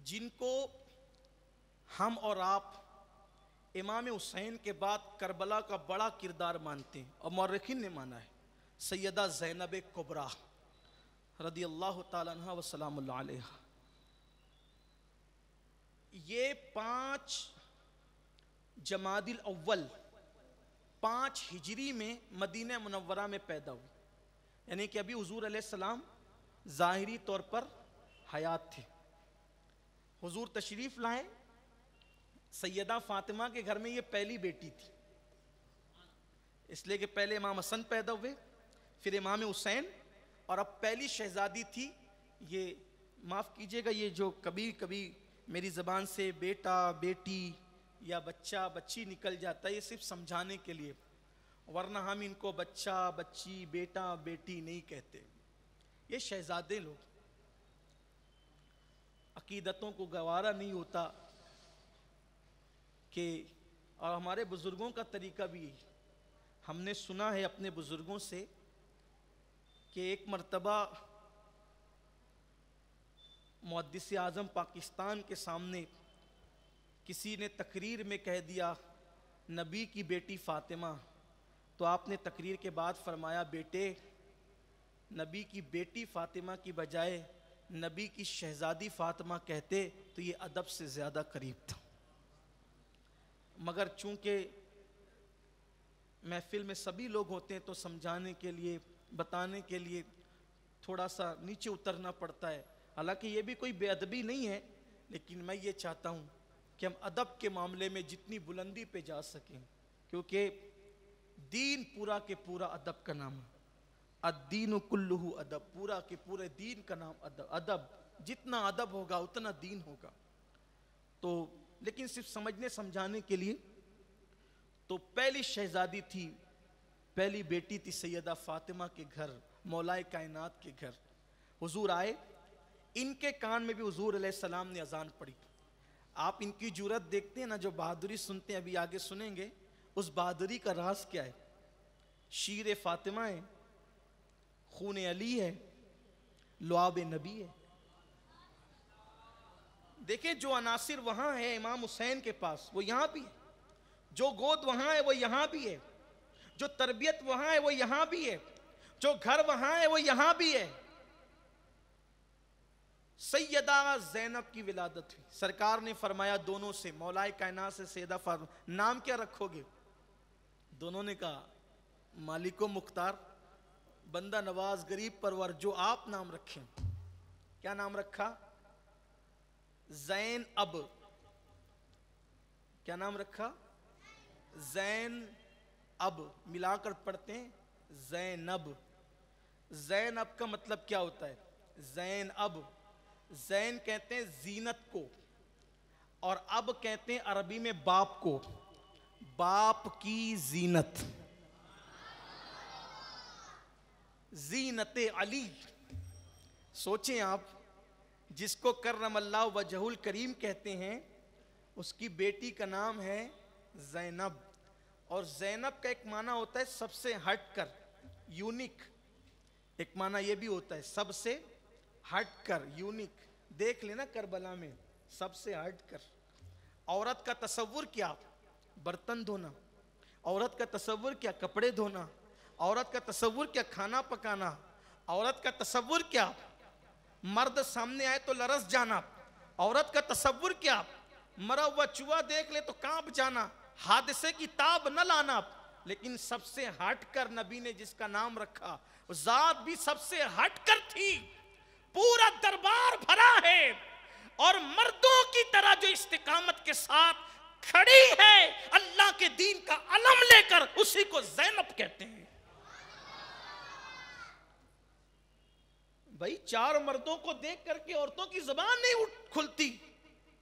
جن کو ہم اور آپ امام حسین کے بعد کربلا کا بڑا کردار مانتے ہیں اور مورخین نے مانا ہے، سیدہ زینب کبریٰ رضی اللہ تعالیٰ عنہ و سلام اللہ علیہ۔ یہ 5 جمادی الاول 5 ہجری میں مدینہ منورہ میں پیدا ہوئی، یعنی کہ ابھی حضور علیہ السلام ظاہری طور پر حیات تھے۔ حضور تشریف لائے، سیدہ فاطمہ کے گھر میں یہ پہلی بیٹی تھی، اس لیے کہ پہلے امام حسن پیدا ہوئے، پھر امام حسین، اور اب پہلی شہزادی تھی۔ یہ معاف کیجئے گا، یہ جو کبھی کبھی میری زبان سے بیٹا بیٹی یا بچہ بچی نکل جاتا ہے، یہ صرف سمجھانے کے لیے، ورنہ ہم ان کو بچہ بچی بیٹا بیٹی نہیں کہتے۔ یہ شہزادے لوگ، عقیدتوں کو گوارا نہیں ہوتا کہ، اور ہمارے بزرگوں کا طریقہ بھی یہی، ہم نے سنا ہے اپنے بزرگوں سے کہ ایک مرتبہ محدث اعظم پاکستان کے سامنے کسی نے تقریر میں کہہ دیا نبی کی بیٹی فاطمہ، تو آپ نے تقریر کے بعد فرمایا بیٹے، نبی کی بیٹی فاطمہ کی بجائے نبی کی شہزادی فاطمہ کہتے تو یہ ادب سے زیادہ قریب تھا، مگر چونکہ محفل میں سبھی لوگ ہوتے ہیں تو سمجھانے کے لیے، بتانے کے لیے تھوڑا سا نیچے اترنا پڑتا ہے۔ حالانکہ یہ بھی کوئی بے ادبی نہیں ہے، لیکن میں یہ چاہتا ہوں کہ ہم ادب کے معاملے میں جتنی بلندی پہ جا سکیں، کیونکہ دین پورا کے پورا ادب کا نام ہے۔ الدین کلہ ادب، پورا کے پورے دین کا نام ادب۔ ادب جتنا ادب ہوگا اتنا دین ہوگا۔ تو لیکن صرف سمجھنے سمجھانے کے لیے، تو پہلی شہزادی تھی، پہلی بیٹی تھی سیدہ فاطمہ کے گھر، مولائے کائنات کے گھر حضور آئے۔ ان کے کان میں بھی حضور علیہ السلام نے اذان پڑھی۔ آپ ان کی جرأت دیکھتے ہیں نا، جو بہادری سنتے ہیں، ابھی آگے سنیں گے اس بہادری کا راز کیا ہے۔ شیر فاطمہ ہے، خون علی ہے، لعاب نبی ہے۔ دیکھیں جو عناصر وہاں ہے امام حسین کے پاس، وہ یہاں بھی ہے۔ جو گود وہاں ہے وہ یہاں بھی ہے۔ جو تربیت وہاں ہے وہ یہاں بھی ہے۔ جو گھر وہاں ہے وہ یہاں بھی ہے۔ سیدہ زینب کی ولادت ہوئی، سرکار نے فرمایا دونوں سے، مولائے کائنات سے سیدہ فاطمہ، نام کیا رکھو گے؟ دونوں نے کہا مالک و مختار، بندہ نواز، غریب پرور، جو آپ نام رکھیں۔ کیا نام رکھا؟ زین اب۔ کیا نام رکھا؟ زین اب، ملا کر پڑھتے ہیں زینب۔ زینب کا مطلب کیا ہوتا ہے؟ زین اب، زین کہتے ہیں زینت کو، اور اب کہتے ہیں عربی میں باپ کو، باپ کی زینت، زینت علی۔ سوچیں آپ، جس کو کرم اللہ وجہ الکریم کہتے ہیں، اس کی بیٹی کا نام ہے زینب۔ اور زینب کا ایک معنی ہوتا ہے سب سے ہٹ کر، یونیک۔ ایک معنی یہ بھی ہوتا ہے سب سے ہٹ کر، یونیک۔ دیکھ لینا کربلا میں، سب سے ہٹ کر۔ عورت کا تصور کیا؟ برتن دھونا۔ عورت کا تصور کیا؟ کپڑے دھونا۔ عورت کا تصور کیا؟ کھانا پکانا۔ عورت کا تصور کیا؟ مرد سامنے آئے تو لرز جانا۔ عورت کا تصور کیا؟ مرا ہوا چوہا دیکھ لے تو کانپ جانا، حادثے کی تاب نہ لانا۔ لیکن سب سے ہٹ کر نبی نے جس کا نام رکھا، ذات بھی سب سے ہٹ کر تھی۔ پورا دربار بھرا ہے، اور مردوں کی طرح جو استقامت کے ساتھ کھڑی ہے اللہ کے دین کا علم لے کر، اسی کو زینب کہتے ہیں۔ بھائی چار مردوں کو دیکھ کر کے عورتوں کی زبان نہیں کھلتی،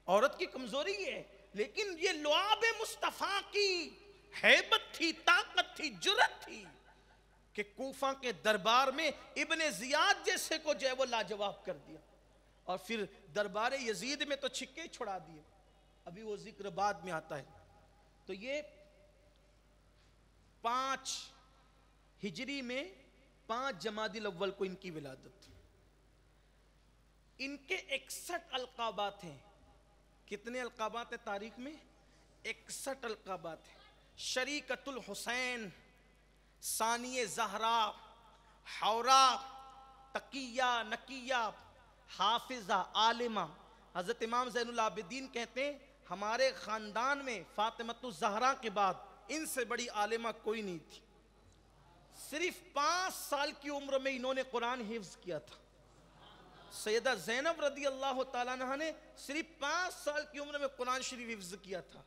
عورت کی کمزوری ہے، لیکن یہ لعاب مصطفیٰ کی ہیبت تھی، طاقت تھی، جرأت تھی کہ کوفہ کے دربار میں ابن زیاد جیسے کو جو ہے وہ لاجواب کر دیا، اور پھر دربار یزید میں تو چھکے چھڑا دیے۔ ابھی وہ ذکر بعد میں آتا ہے۔ تو یہ 5 ہجری میں 5 جمادی الاول کو ان کی ولادت۔ ان کے 61 القابات ہیں۔ کتنے القابات ہیں تاریخ میں؟ 61 القابات ہیں۔ شریکت الحسین، ثانی زہرا، حورا، تقیہ، نقیہ، حافظہ، عالمہ۔ حضرت امام زین العابدین کہتے ہیں ہمارے خاندان میں فاطمۃ الزہرا کے بعد ان سے بڑی عالمہ کوئی نہیں تھی۔ صرف 5 سال کی عمر میں انہوں نے قرآن حفظ کیا تھا۔ سیدہ زینب رضی اللہ تعالیٰ عنہ نے صرف 5 سال کی عمر میں قرآن شریف حفظ کیا تھا،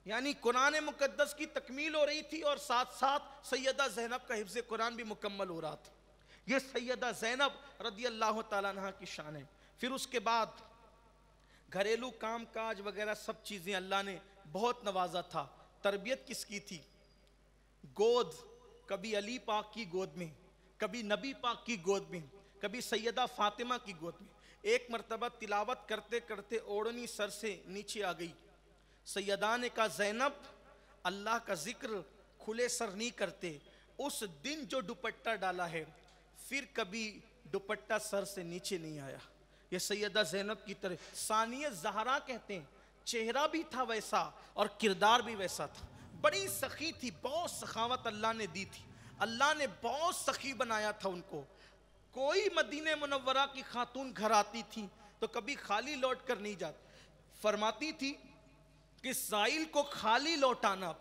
یعنی قرآن مقدس کی تکمیل ہو رہی تھی، اور ساتھ ساتھ سیدہ زینب کا حفظ قرآن بھی مکمل ہو رہا تھا۔ یہ سیدہ زینب رضی اللہ تعالیٰ عنہ کی شان ہے۔ پھر اس کے بعد گھریلو کام کاج وغیرہ سب چیزیں اللہ نے بہت نوازا تھا۔ تربیت کس کی تھی؟ گود، کبھی علی پاک کی گود میں، کبھی نبی پاک کی گود میں، کبھی سیدہ فاطمہ کی گود میں۔ ایک مرتبہ تلاوت کرتے کرتے اوڑنی سر سے نیچے آ گئی۔ سیدہ نے کہا زینب، اللہ کا ذکر کھلے سر نہیں کرتے۔ اس دن جو دوپٹہ ڈالا ہے، پھر کبھی دوپٹہ سر سے نیچے نہیں آیا۔ یہ سیدہ زینب کی طرح ثانی زہرا کہتے ہیں، چہرہ بھی تھا ویسا اور کردار بھی ویسا تھا۔ بڑی سخی تھی، بہت سخاوت اللہ نے دی تھی، اللہ نے بہت سخی بنایا تھا ان کو۔ کوئی مدینہ منورہ کی خاتون گھر آتی تھی تو کبھی خالی لوٹ کر نہیں جاتی. فرماتی تھی کہ سائل کو خالی لوٹانا،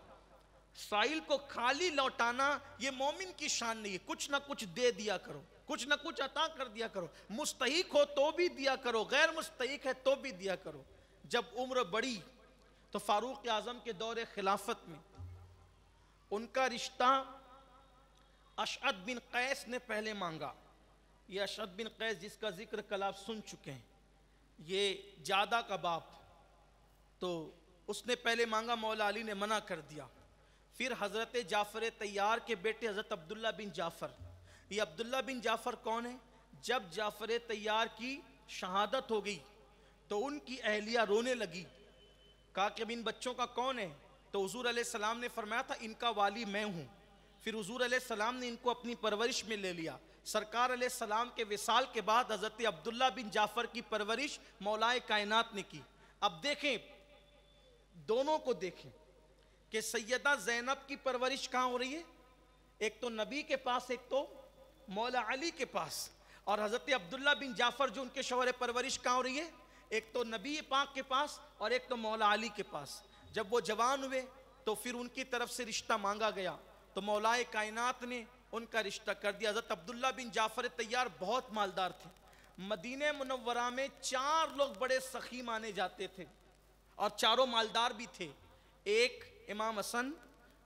سائل کو خالی لوٹانا یہ مومن کی شان نہیں ہے. کچھ نہ کچھ دے دیا کرو، کچھ نہ کچھ عطا کر دیا کرو. مستحق ہو تو بھی دیا کرو، غیر مستحق ہے تو بھی دیا کرو. جب عمر بڑھی تو فاروق اعظم کے دور خلافت میں ان کا رشتہ اشعث بن قیس نے پہلے مانگا. یہ اشعث بن قیس جس کا ذکر کل آپ سن چکے ہیں، یہ جادہ کا باپ، تو اس نے پہلے مانگا، مولا علی نے منع کر دیا. پھر حضرت جعفر طیار کے بیٹے حضرت عبداللہ بن جعفر. یہ عبداللہ بن جعفر کون ہے؟ جب جعفر طیار کی شہادت ہو گئی تو ان کی اہلیہ رونے لگی، کہا کہ اب ان بچوں کا کون ہے؟ تو حضور علیہ السلام نے فرمایا تھا ان کا والی میں ہوں. پھر حضور علیہ السلام نے ان کو اپنی پرورش میں لے لیا. سرکار علیہ السلام کے وصال کے بعد حضرت عبداللہ بن جعفر کی پرورش مولائے کائنات نے کی. اب دیکھیں، دونوں کو دیکھیں کہ سیدہ زینب کی پرورش کہاں ہو رہی ہے؟ ایک تو نبی کے پاس، ایک تو مولا علی کے پاس. اور حضرت عبداللہ بن جعفر جو ان کے شوہر پرورش کہاں ہو رہی ہے؟ ایک تو نبی پاک کے پاس اور ایک تو مولا علی کے پاس. جب وہ جوان ہوئے تو پھر ان کی طرف سے رشتہ مانگا گیا تو مولائے کائنات نے ان کا رشتہ کر دیا. حضرت عبداللہ بن جعفر طیار بہت مالدار تھے. مدینہ منورہ میں 4 لوگ بڑے سخی مانے جاتے تھے اور چاروں مالدار بھی تھے. ایک امام حسن،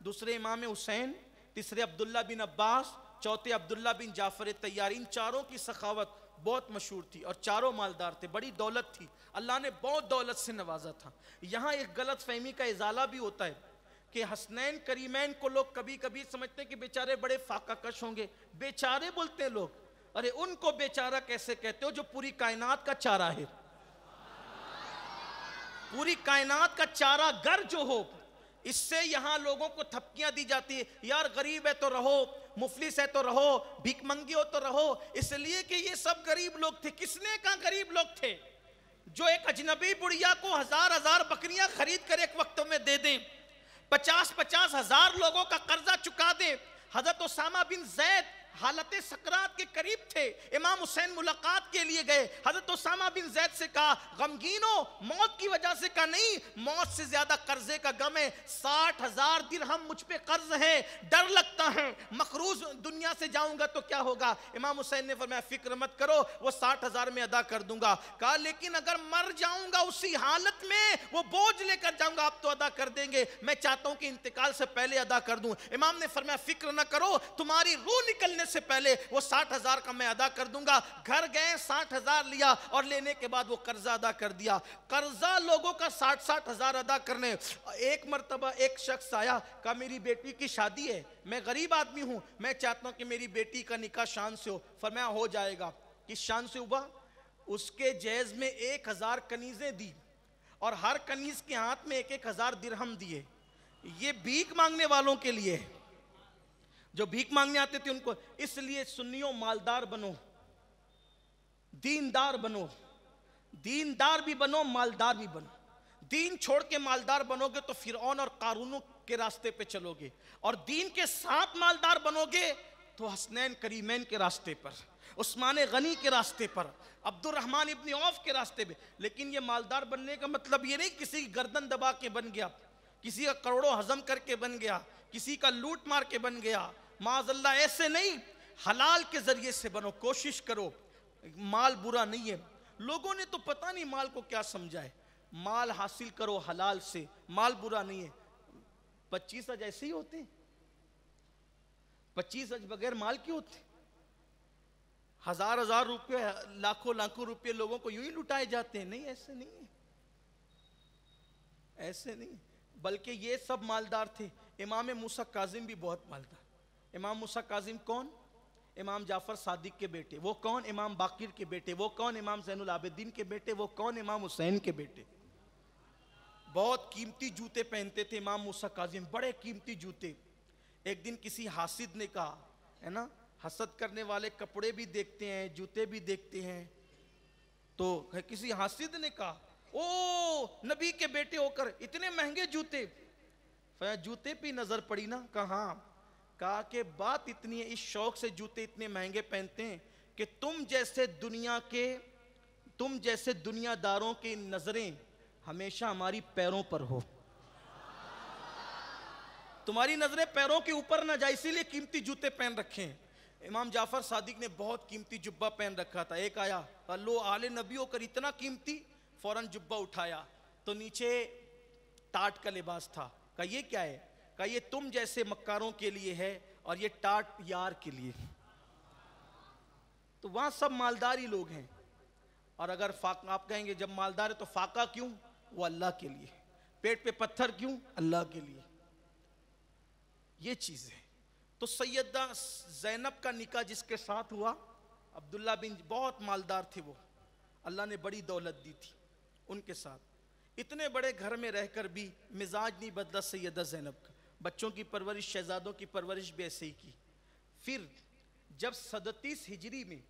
دوسرے امام حسین، تیسرے عبداللہ بن عباس، چوتھے عبداللہ بن جعفر طیار. ان چاروں کی سخاوت بہت مشہور تھی اور چاروں مالدار تھے. بڑی دولت تھی، اللہ نے بہت دولت سے نوازا تھا. یہاں ایک غلط فہمی کا ازالہ بھی ہوتا ہے کہ حسنین کریمین کو لوگ کبھی کبھی سمجھتے ہیں کہ بیچارے بڑے فاقہ کش ہوں گے. بیچارے بولتے ہیں لوگ، ارے ان کو بیچارہ کیسے کہتے ہو جو پوری کائنات کا چارہ ہے؟ پوری کائنات کا چارہ گر جو ہو. اس سے یہاں لوگوں کو تھپکیاں دی جاتی ہے، یار غریب ہے تو رہو، مفلس ہے تو رہو، بھیک منگی ہو تو رہو. اس لیے کہ یہ سب غریب لوگ تھے. کس نے کہا غریب لوگ تھے؟ جو ایک اجنبی بڑھیا کو 1000 بکریاں خرید کر ایک وقت میں دے دیں، 50 ہزار لوگوں کا قرضہ چکا دیں. حضرت اسامہ بن زید حالت سکرات کے قریب تھے. امام حسین ملاقات کے لیے گئے. حضرت اسامہ بن زید سے کہا غمگینو موت کی وجہ سے؟ کہا نہیں، موت سے زیادہ قرضے کا غم ہے. 60,000 درہم مجھ پہ قرض ہے، ڈر لگتا ہے مقروض دنیا سے جاؤں گا تو کیا ہوگا. امام حسین نے فرمایا فکر مت کرو، وہ 60,000 میں ادا کر دوں گا. کہا لیکن اگر مر جاؤں گا اسی حالت میں وہ بوجھ لے کر جاؤں گا، آپ تو ادا کر دیں گے، میں چاہتا ہوں کہ انتقال سے پہلے ادا کر دوں. امام نے فرمایا فکر نہ کرو، تمہاری روح نکلنے سے پہلے وہ 60,000 کا میں ادا کر دوں گا. گھر گئے، 60,000 لیا اور لینے کے بعد وہ قرضہ ادا کر دیا. قرضہ لوگوں کا 60,000 ادا کرنے. ایک مرتبہ ایک شخص آیا، کہا میری بیٹی کی شادی ہے، میں غریب آدمی ہوں، میں چاہتا ہوں کہ میری بیٹی کا نکاح شان سے ہو. فرمایا ہو جائے گا. کس شان سے ہوا؟ اس کے جہیز میں 1000 کنیزیں دی اور ہر کنیز کے ہاتھ میں 1000 درہم دیے. یہ بھیک مانگنے والوں کے لیے، جو بھیک مانگنے آتے تھے ان کو. اس لیے سنیوں مالدار بنو، دیندار بنو، دیندار بھی بنو، مالدار بھی بنو. دین چھوڑ کے مالدار بنو گے تو فرعون اور قارون کے راستے پہ چلو گے، اور دین کے ساتھ مالدار بنو گے تو حسنین کریمین کے راستے پر، عثمان غنی کے راستے پر، عبد الرحمن ابن عوف کے راستے پہ. لیکن یہ مالدار بننے کا مطلب یہ نہیں کسی کی گردن دبا کے بن گیا، کسی کا کروڑوں ہضم کر کے بن گیا، کسی کا لوٹ مار کے بن گیا. معاذ اللہ ایسے نہیں، حلال کے ذریعے سے بنو. کوشش کرو، مال برا نہیں ہے. لوگوں نے تو پتہ نہیں مال کو کیا سمجھا ہے. مال حاصل کرو حلال سے، مال برا نہیں ہے. 25 حج ایسے ہی ہوتے ہیں؟ 25 حج بغیر مال کی ہوتے؟ 1000 روپے، لاکھوں روپے لوگوں کو یوں ہی لٹائے جاتے ہیں؟ نہیں، ایسے نہیں ہے، ایسے نہیں. بلکہ یہ سب مالدار تھے. امام موسیٰ کاظم بھی بہت مالدار. امام موسیٰ کاظم کون؟ امام جعفر صادق کے بیٹے. وہ کون؟ امام باقر کے بیٹے. وہ کون؟ امام زین العابدین کے بیٹے. وہ کون؟ امام حسین کے بیٹے. بہت قیمتی جوتے پہنتے تھے امام موسیٰ کاظم، بڑے قیمتی جوتے. ایک دن کسی حاسد نے کہا، ہے نا، حسد کرنے والے کپڑے بھی دیکھتے ہیں جوتے بھی دیکھتے ہیں، تو کسی حاسد نے کہا او نبی کے بیٹے ہو کر اتنے مہنگے جوتے. جوتے پہ نظر پڑی نا. کہا ہاں. کہا کہ بات اتنی ہے، اس شوق سے جوتے اتنے مہنگے پہنتے ہیں کہ تم جیسے دنیا داروں کی نظریں ہمیشہ ہماری پیروں پر ہو، تمہاری نظریں پیروں کے اوپر نہ جائے، اسی لیے قیمتی جوتے پہن رکھے ہیں۔ امام جعفر صادق نے بہت قیمتی جبہ پہن رکھا تھا، ایک آیا لو آل نبی ہو کر اتنا قیمتی، فوراً جبہ اٹھایا تو نیچے ٹاٹ کا لباس تھا، کہا یہ کیا ہے؟ کہا یہ تم جیسے مکاروں کے لیے ہے اور یہ ٹاٹ یار کے لیے۔ تو وہاں سب مالداری لوگ ہیں، اور اگر آپ کہیں گے جب مالدار ہے تو فاقہ کیوں؟ وہ اللہ کے لیے۔ پیٹ پہ پتھر کیوں؟ اللہ کے لیے۔ یہ چیز ہے۔ تو سیدہ زینب کا نکاح جس کے ساتھ ہوا، عبداللہ بن، بہت مالدار تھے وہ، اللہ نے بڑی دولت دی تھی ان کے ساتھ۔ اتنے بڑے گھر میں رہ کر بھی مزاج نہیں بدلا سیدہ زینب کا، بچوں کی پرورش، شہزادوں کی پرورش بھی ایسے ہی کی۔ پھر جب 37 ہجری میں،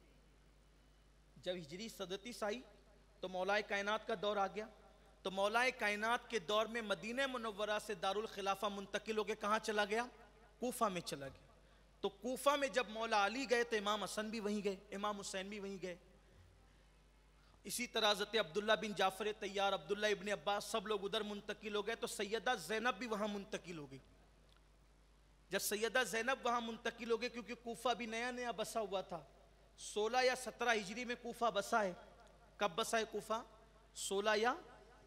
جب ہجری 37 آئی تو مولائے کائنات کا دور آ گیا۔ تو مولائے کائنات کے دور میں مدینہ منورہ سے دارالخلافہ منتقل ہو کے کہاں چلا گیا؟ کوفہ میں چلا گیا۔ تو کوفہ میں جب مولا علی گئے تو امام حسن بھی وہیں گئے، امام حسین بھی وہیں گئے۔ اسی طرح حضرت عبداللہ بن جعفر طیار، عبداللہ ابن عباس، سب لوگ ادھر منتقل ہو گئے، تو سیدہ زینب بھی وہاں منتقل ہو گئی۔ جب سیدہ زینب وہاں منتقل ہو گئی، کیونکہ کوفہ بھی نیا نیا بسا ہوا تھا، 16 یا 17 ہجری میں کوفہ بسا ہے۔ کب بسا ہے کوفہ؟ 16 یا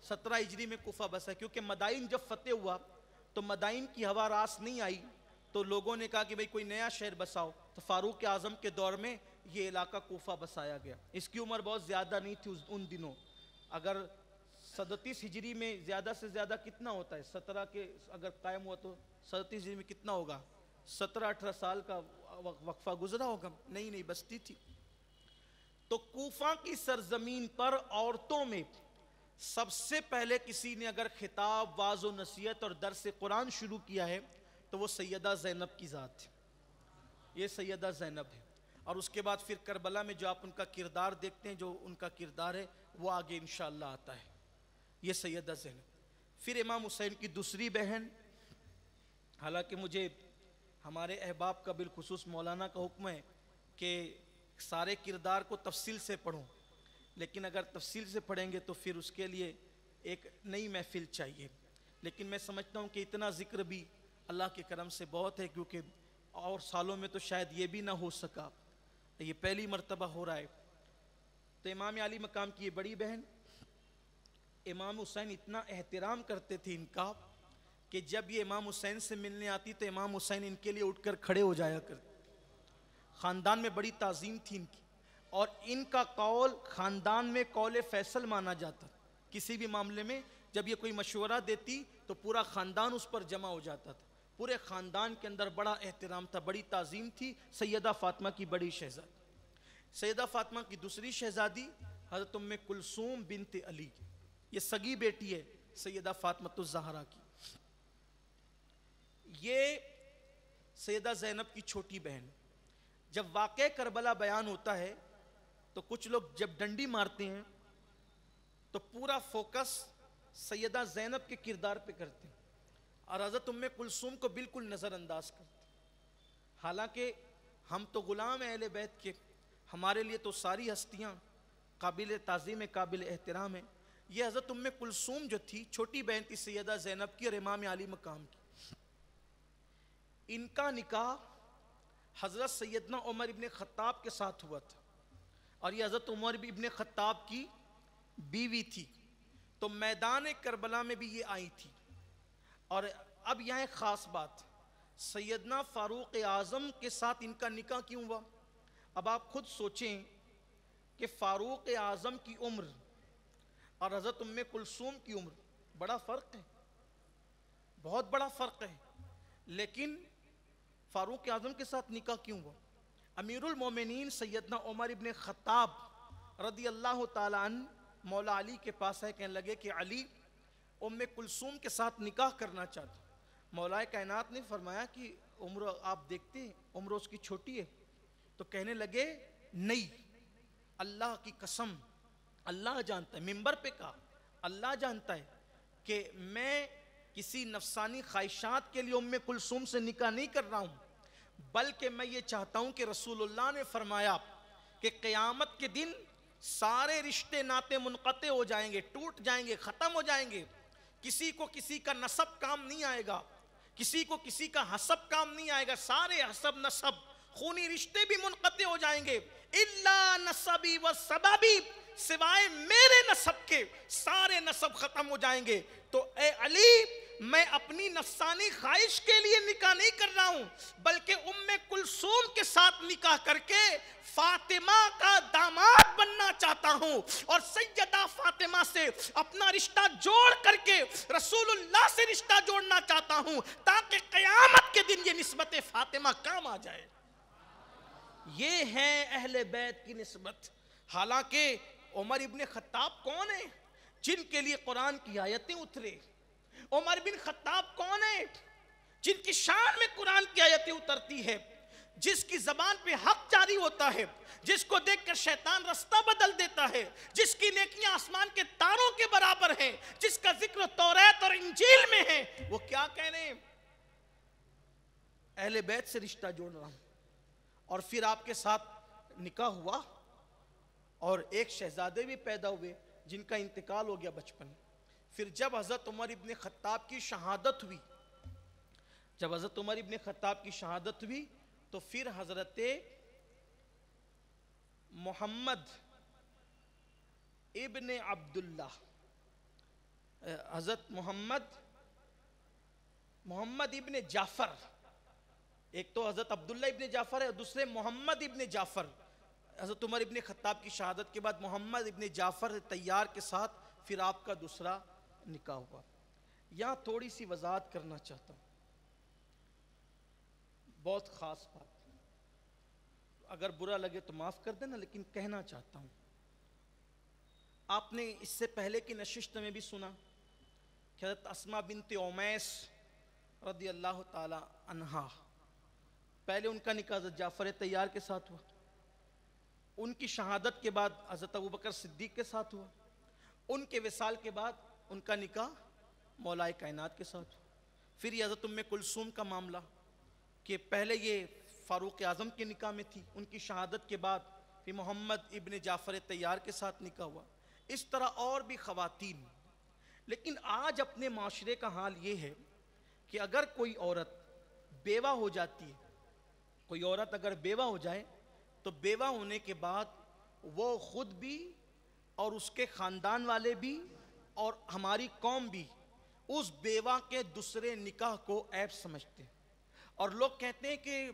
17 ہجری میں کوفہ بسا ہے، کیونکہ مدائن جب فتح ہوا تو مدائن کی ہوا راس نہیں آئی، تو لوگوں نے کہا کہ بھئی کوئی نیا شہر بساؤ، تو فاروق اعظم کے دور میں یہ علاقہ کوفہ بسایا گیا۔ اس کی عمر بہت زیادہ نہیں تھی ان دنوں، اگر 37 ہجری میں زیادہ سے زیادہ کتنا ہوتا ہے؟ 17 کے اگر قائم ہوا تو 37 ہجری میں کتنا ہوگا؟ 17-18 سال کا وقفہ گزرا ہوگا، نہیں بستی تھی۔ تو کوفہ کی سرزمین پر عورتوں میں سب سے پہلے کسی نے اگر خطاب، واعظ و نصیحت اور درس قرآن شروع کیا ہے تو وہ سیدہ زینب کی ذات ہے، یہ سیدہ زینب ہے۔ اور اس کے بعد پھر کربلا میں جو آپ ان کا کردار دیکھتے ہیں، جو ان کا کردار ہے وہ آگے انشاءاللہ آتا ہے، یہ سیدہ زینب۔ پھر امام حسین کی دوسری بہن، حالانکہ مجھے ہمارے احباب کا بالخصوص مولانا کا حکم ہے کہ سارے کردار کو تفصیل سے پڑھوں، لیکن اگر تفصیل سے پڑھیں گے تو پھر اس کے لیے ایک نئی محفل چاہیے، لیکن میں سمجھتا ہوں کہ اتنا ذکر بھی اللہ کے کرم سے بہت ہے، کیونکہ اور سالوں میں تو شاید یہ بھی نہ ہو سکا، یہ پہلی مرتبہ ہو رہا ہے۔ تو امام علی مقام کی یہ بڑی بہن، امام حسین اتنا احترام کرتے تھے ان کا کہ جب یہ امام حسین سے ملنے آتی تو امام حسین ان کے لیے اٹھ کر کھڑے ہو جایا کرتے۔ خاندان میں بڑی تعظیم تھی ان کی، اور ان کا قول خاندان میں قول فیصل مانا جاتا، کسی بھی معاملے میں جب یہ کوئی مشورہ دیتی تو پورا خاندان اس پر جمع ہو جاتا تھا، پورے خاندان کے اندر بڑا احترام تھا، بڑی تعظیم تھی۔ سیدہ فاطمہ کی بڑی شہزادی، سیدہ فاطمہ کی دوسری شہزادی حضرت ام کلثوم بنت علی، یہ سگی بیٹی ہے سیدہ فاطمہ الزہرا کی، یہ سیدہ زینب کی چھوٹی بہن۔ جب واقعہ کربلا بیان ہوتا ہے تو کچھ لوگ جب ڈنڈی مارتے ہیں تو پورا فوکس سیدہ زینب کے کردار پہ کرتے ہیں اور حضرت ام کلثوم کو بالکل نظر انداز کرتے ہیں، حالانکہ ہم تو غلام ہیں اہل بیت کے، ہمارے لیے تو ساری ہستیاں قابل تعظیم، قابل احترام ہیں۔ یہ حضرت ام کلثوم جو تھی چھوٹی بہن تھی سیدہ زینب کی اور امام علی مقام کی، ان کا نکاح حضرت سیدنا عمر ابن خطاب کے ساتھ ہوا تھا، اور یہ حضرت عمر ابن خطاب کی بیوی تھی، تو میدان کربلا میں بھی یہ آئی تھی۔ اور اب یہاں ایک خاص بات، سیدنا فاروق اعظم کے ساتھ ان کا نکاح کیوں ہوا؟ اب آپ خود سوچیں کہ فاروق اعظم کی عمر اور حضرت ام کلثوم کی عمر بڑا فرق ہے، بہت بڑا فرق ہے، لیکن فاروق اعظم کے ساتھ نکاح کیوں ہوا؟ امیر المومنین سیدنا عمر ابن خطاب رضی اللہ تعالیٰ عنہ مولا علی کے پاس ہے، کہنے لگے کہ علی ام کلثوم کے ساتھ نکاح کرنا چاہتا۔ مولا کائنات نے فرمایا کہ عمر آپ دیکھتے ہیں عمر اس کی چھوٹی ہے، تو کہنے لگے نہیں، اللہ کی قسم، اللہ جانتا ہے، منبر پہ کہا اللہ جانتا ہے کہ میں کسی نفسانی خواہشات کے لیے ام کلثوم سے نکاح نہیں کر رہا ہوں، بلکہ میں یہ چاہتا ہوں کہ رسول اللہ نے فرمایا کہ قیامت کے دن سارے رشتے ناتے منقطع ہو جائیں گے، ٹوٹ جائیں گے، ختم ہو جائیں گے. کسی کو کسی کا نسب کام نہیں آئے گا، کسی کو کسی کا حسب کام نہیں آئے گا. سارے حسب نسب خونی رشتے بھی منقطع ہو جائیں گے. الا نسبی و سبابی، سوائے میرے نسب کے سارے نسب ختم ہو جائیں گے. تو اے علی، میں اپنی نفسانی خواہش کے لیے نکاح نہیں کر رہا ہوں، بلکہ ام کلثوم کے ساتھ نکاح کر کے فاطمہ کا داماد بننا چاہتا ہوں، اور سیدہ فاطمہ سے اپنا رشتہ جوڑ کر کے رسول اللہ سے رشتہ جوڑنا چاہتا ہوں، تاکہ قیامت کے دن یہ نسبت فاطمہ کام آ جائے. یہ ہے اہل بیت کی نسبت. حالانکہ عمر ابن خطاب کون ہیں جن کے لیے قرآن کی آیتیں اترے؟ عمر بن خطاب کون ہیں جن کی شان میں قرآن کی آیتیں اترتی ہے، جس کی زبان پہ حق جاری ہوتا ہے، جس کو دیکھ کر شیطان رستہ بدل دیتا ہے، جس کی نیکیاں آسمان کے تاروں کے برابر ہیں، جس کا ذکر توریت اور انجیل میں ہے. وہ کیا کہہ رہے ہیں؟ اہل بیت سے رشتہ جوڑ رہا ہوں. اور پھر آپ کے ساتھ نکاح ہوا اور ایک شہزادے بھی پیدا ہوئے جن کا انتقال ہو گیا بچپن. پھر جب حضرت عمر ابن خطاب کی شہادت ہوئی، تو پھر حضرت محمد ابن عبداللہ، حضرت محمد ابن جعفر، ایک تو حضرت عبداللہ ابن جعفر ہے، دوسرے محمد ابن جعفر. حضرت عمر ابن خطاب کی شہادت کے بعد محمد ابن جعفر طیار کے ساتھ پھر آپ کا دوسرا نکاح ہوا. یہاں تھوڑی سی وضاحت کرنا چاہتا ہوں، بہت خاص بات. اگر برا لگے تو معاف کر دینا، لیکن کہنا چاہتا ہوں. آپ نے اس سے پہلے کی نشست میں بھی سنا کہ حضرت اسماء بنت امیس رضی اللہ تعالی عنہا، پہلے ان کا نکاح حضرت جعفر طیار کے ساتھ ہوا، ان کی شہادت کے بعد حضرت ابوبکر صدیق کے ساتھ ہوا، ان کے وصال کے بعد ان کا نکاح مولا کائنات کے ساتھ ہوا. پھر یہ حضرت ام کلثوم کا معاملہ کہ پہلے یہ فاروق اعظم کے نکاح میں تھی، ان کی شہادت کے بعد پھر محمد ابن جعفر طیار کے ساتھ نکاح ہوا. اس طرح اور بھی خواتین. لیکن آج اپنے معاشرے کا حال یہ ہے کہ اگر کوئی عورت بیوہ ہو جاتی ہے، کوئی عورت اگر بیوہ ہو جائے تو بیوہ ہونے کے بعد وہ خود بھی اور اس کے خاندان والے بھی اور ہماری قوم بھی اس بیوہ کے دوسرے نکاح کو عیب سمجھتے ہیں، اور لوگ کہتے ہیں کہ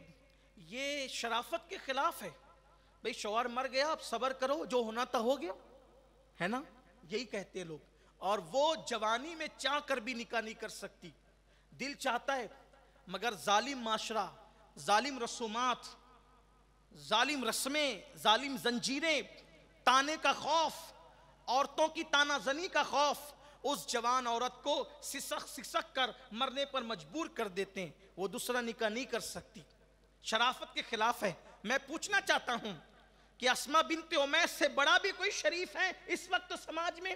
یہ شرافت کے خلاف ہے. بھئی شوہر مر گیا، اب صبر کرو، جو ہونا تھا ہو گیا، ہے نا؟ یہی کہتے ہیں لوگ. اور وہ جوانی میں چاہ کر بھی نکاح نہیں کر سکتی، دل چاہتا ہے، مگر ظالم معاشرہ، ظالم رسومات، ظالم رسمیں، ظالم زنجیریں، تانے کا خوف، عورتوں کی تانہ زنی کا خوف اس جوان عورت کو سسک کر مرنے پر مجبور کر دیتے ہیں. وہ دوسرا نکاح نہیں کر سکتی، شرافت کے خلاف ہے. میں پوچھنا چاہتا ہوں کہ اسماء بنت امیس سے بڑا بھی کوئی شریف ہے اس وقت سماج میں؟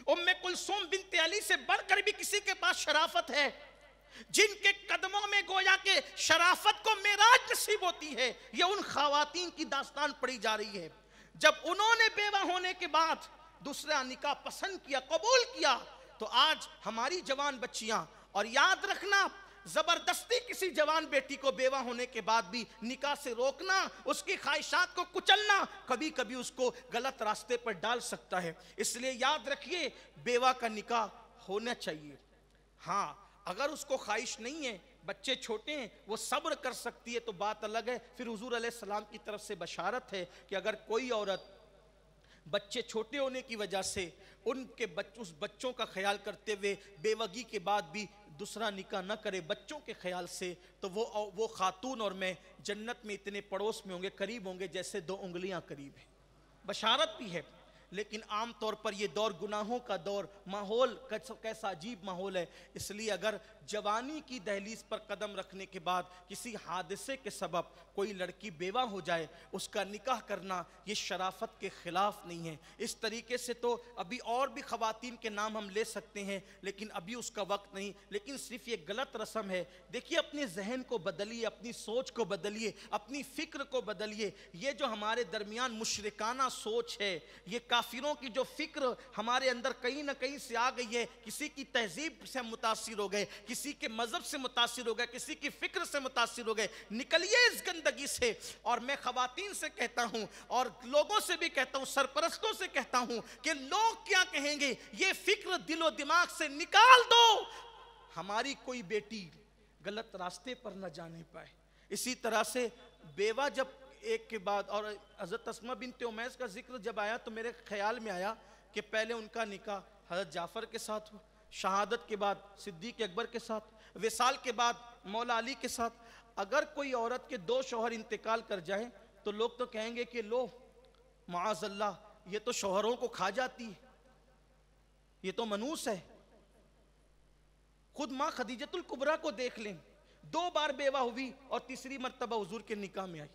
ام کلثوم بنت علی سے بڑھ کر بھی کسی کے پاس شرافت ہے؟ جن کے قدموں میں گویا کہ شرافت کو معراج نصیب ہوتی ہے، یہ ان خواتین کی داستان پڑھی جا رہی ہے. جب انہوں نے بیوہ ہونے کے بعد دوسرا نکاح پسند کیا، قبول کیا، تو آج ہماری جوان بچیاں، اور یاد رکھنا، زبردستی کسی جوان بیٹی کو بیوہ ہونے کے بعد بھی نکاح سے روکنا، اس کی خواہشات کو کچلنا، کبھی کبھی اس کو غلط راستے پر ڈال سکتا ہے. اس لیے یاد رکھیے، بیوہ کا نکاح ہونا چاہیے. ہاں اگر اس کو خواہش نہیں ہے، بچے چھوٹے ہیں، وہ صبر کر سکتی ہے تو بات الگ ہے. پھر حضور علیہ السلام کی طرف سے بشارت ہے کہ اگر کوئی عورت بچے چھوٹے ہونے کی وجہ سے اس بچوں کا خیال کرتے ہوئے بیوگی کے بعد بھی دوسرا نکاح نہ کرے بچوں کے خیال سے، تو وہ خاتون اور میں جنت میں اتنے پڑوس میں ہوں گے، قریب ہوں گے جیسے 2 انگلیاں قریب ہیں. بشارت بھی ہے. لیکن عام طور پر یہ دور گناہوں کا دور، ماحول کیسا عجیب ماحول ہے. اس لیے اگر جوانی کی دہلیز پر قدم رکھنے کے بعد کسی حادثے کے سبب کوئی لڑکی بیوہ ہو جائے، اس کا نکاح کرنا یہ شرافت کے خلاف نہیں ہے. اس طریقے سے تو ابھی اور بھی خواتین کے نام ہم لے سکتے ہیں، لیکن ابھی اس کا وقت نہیں. لیکن صرف یہ غلط رسم ہے. دیکھیے اپنے ذہن کو بدلیے، اپنی سوچ کو بدلیے، اپنی فکر کو بدلیے. یہ جو ہمارے درمیان مشرکانہ سوچ ہے، یہ کافروں کی جو فکر ہمارے اندر کہیں نہ کہیں سے آ گئی ہے، کسی کی تہذیب سے ہم متاثر ہو گئے، کسی کے مذہب سے متاثر ہو گئے، کسی کی فکر سے متاثر ہو گئے. نکلیے اس گندگی سے. اور میں خواتین سے کہتا ہوں اور لوگوں سے بھی کہتا ہوں، سرپرستوں سے کہتا ہوں کہ لوگ کیا کہیں گے، یہ فکر دل و دماغ سے نکال دو. ہماری کوئی بیٹی غلط راستے پر نہ جانے پائے. اسی طرح سے بیوہ جب ایک کے بعد، اور حضرت اسماء بنت امیس کا ذکر جب آیا تو میرے خیال میں آیا کہ پہلے ان کا نکاح حضرت جعفر کے ساتھ ہوا، شہادت کے بعد صدیق اکبر کے ساتھ، وصال کے بعد مولا علی کے ساتھ. اگر کوئی عورت کے 2 شوہر انتقال کر جائے تو لوگ تو کہیں گے کہ لو معاذ اللہ، یہ تو شوہروں کو کھا جاتی ہے، یہ تو منوس ہے. خود ماں خدیجۃ الکبریٰ کو دیکھ لیں، 2 بار بیوہ ہوئی اور تیسری مرتبہ حضور کے نکاح میں آئی.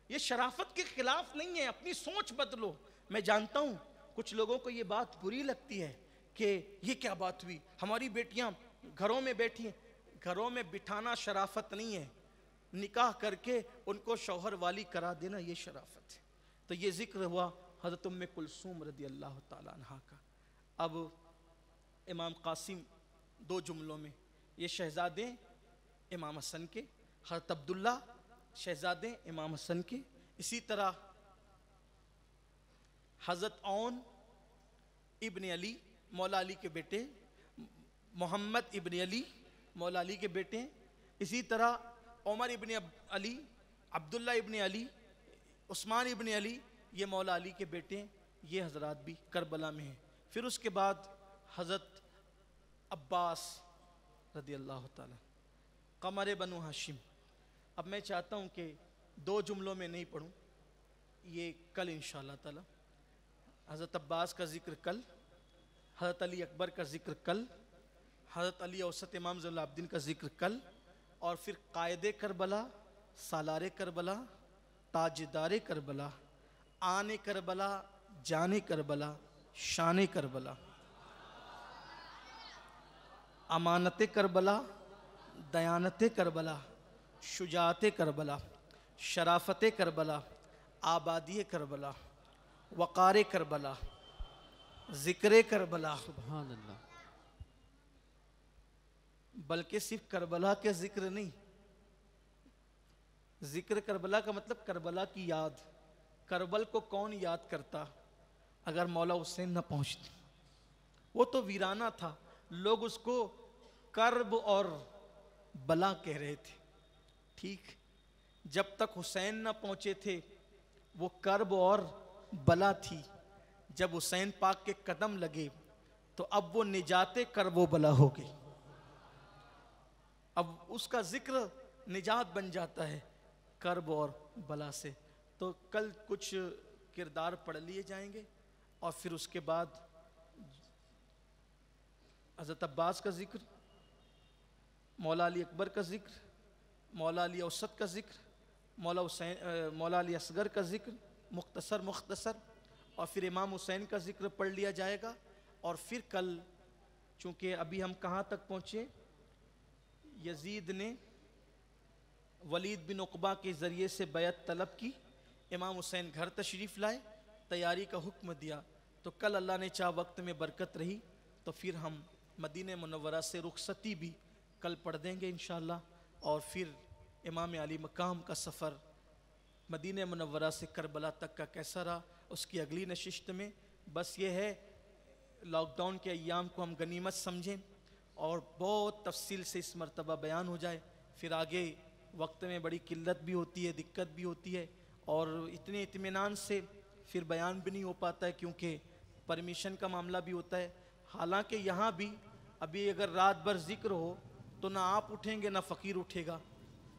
یہ شرافت کے خلاف نہیں ہے. اپنی سوچ بدلو. میں جانتا ہوں کچھ لوگوں کو یہ بات بری لگتی ہے کہ یہ کیا بات ہوئی، ہماری بیٹیاں گھروں میں بیٹھی ہیں. گھروں میں بٹھانا شرافت نہیں ہے، نکاح کر کے ان کو شوہر والی کرا دینا یہ شرافت ہے. تو یہ ذکر ہوا حضرت ام کلثوم رضی اللہ تعالیٰ عنہ کا. اب امام قاسم 2 جملوں میں، یہ شہزادے امام حسن کے، حضرت عبداللہ شہزادے امام حسن کے. اسی طرح حضرت عون ابن علی مولا علی کے بیٹے، محمد ابن علی مولا علی کے بیٹے. اسی طرح عمر ابن علی، عبداللہ ابن علی، عثمان ابن علی، یہ مولا علی کے بیٹے. یہ حضرات بھی کربلا میں ہیں. پھر اس کے بعد حضرت عباس رضی اللہ تعالیٰ، قمر بنو ہاشم. اب میں چاہتا ہوں کہ 2 جملوں میں نہیں پڑھوں، یہ کل انشاءاللہ تعالیٰ. حضرت عباس کا ذکر کل، حضرت علی اکبر کا ذکر کل، حضرت علی اوسط امام زین العابدین کا ذکر کل، اور پھر قائد کربلا، سالار کربلا، تاجدار کربلا، آن کربلا، جان کربلا، شان کربلا، امانت کربلا، دیانت کربلا، شجاعت کربلا، شرافت کربلا، آبادی کربلا، وقار کربلا، ذکر کربلا. سبحان اللہ. بلکہ صرف کربلا کے ذکر نہیں، ذکر کربلا کا مطلب کربلا کی یاد. کربل کو کون یاد کرتا اگر مولا حسین نہ پہنچتی؟ وہ تو ویرانہ تھا، لوگ اس کو کرب اور بلا کہہ رہے تھے. ٹھیک، جب تک حسین نہ پہنچے تھے وہ کرب اور بلا تھی. جب حسین پاک کے قدم لگے تو اب وہ نجات کرب و بلا ہو گئی. اب اس کا ذکر نجات بن جاتا ہے کرب اور بلا سے. تو کل کچھ کردار پڑھ لیے جائیں گے اور پھر اس کے بعد حضرت عباس کا ذکر، مولا علی اکبر کا ذکر، مولا علی اوسط کا ذکر، مولا علی اصغر کا ذکر مختصر، اور پھر امام حسین کا ذکر پڑھ لیا جائے گا. اور پھر کل چونکہ ابھی ہم کہاں تک پہنچے، یزید نے ولید بن عقبہ کے ذریعے سے بیعت طلب کی، امام حسین گھر تشریف لائے، تیاری کا حکم دیا. تو کل اللہ نے چاہ وقت میں برکت رہی تو پھر ہم مدینہ منورہ سے رخصتی بھی کل پڑھ دیں گے انشاءاللہ. اور پھر امام علی مقام کا سفر مدینہ منورہ سے کربلا تک کا کیسا رہا، اس کی اگلی نشست میں. بس یہ ہے لاک ڈاؤن کے ایام کو ہم غنیمت سمجھیں اور بہت تفصیل سے اس مرتبہ بیان ہو جائے. پھر آگے وقت میں بڑی قلت بھی ہوتی ہے، دقت بھی ہوتی ہے، اور اتنے اطمینان سے پھر بیان بھی نہیں ہو پاتا ہے کیونکہ پرمیشن کا معاملہ بھی ہوتا ہے. حالانکہ یہاں بھی ابھی اگر رات بھر ذکر ہو تو نہ آپ اٹھیں گے نہ فقیر اٹھے گا،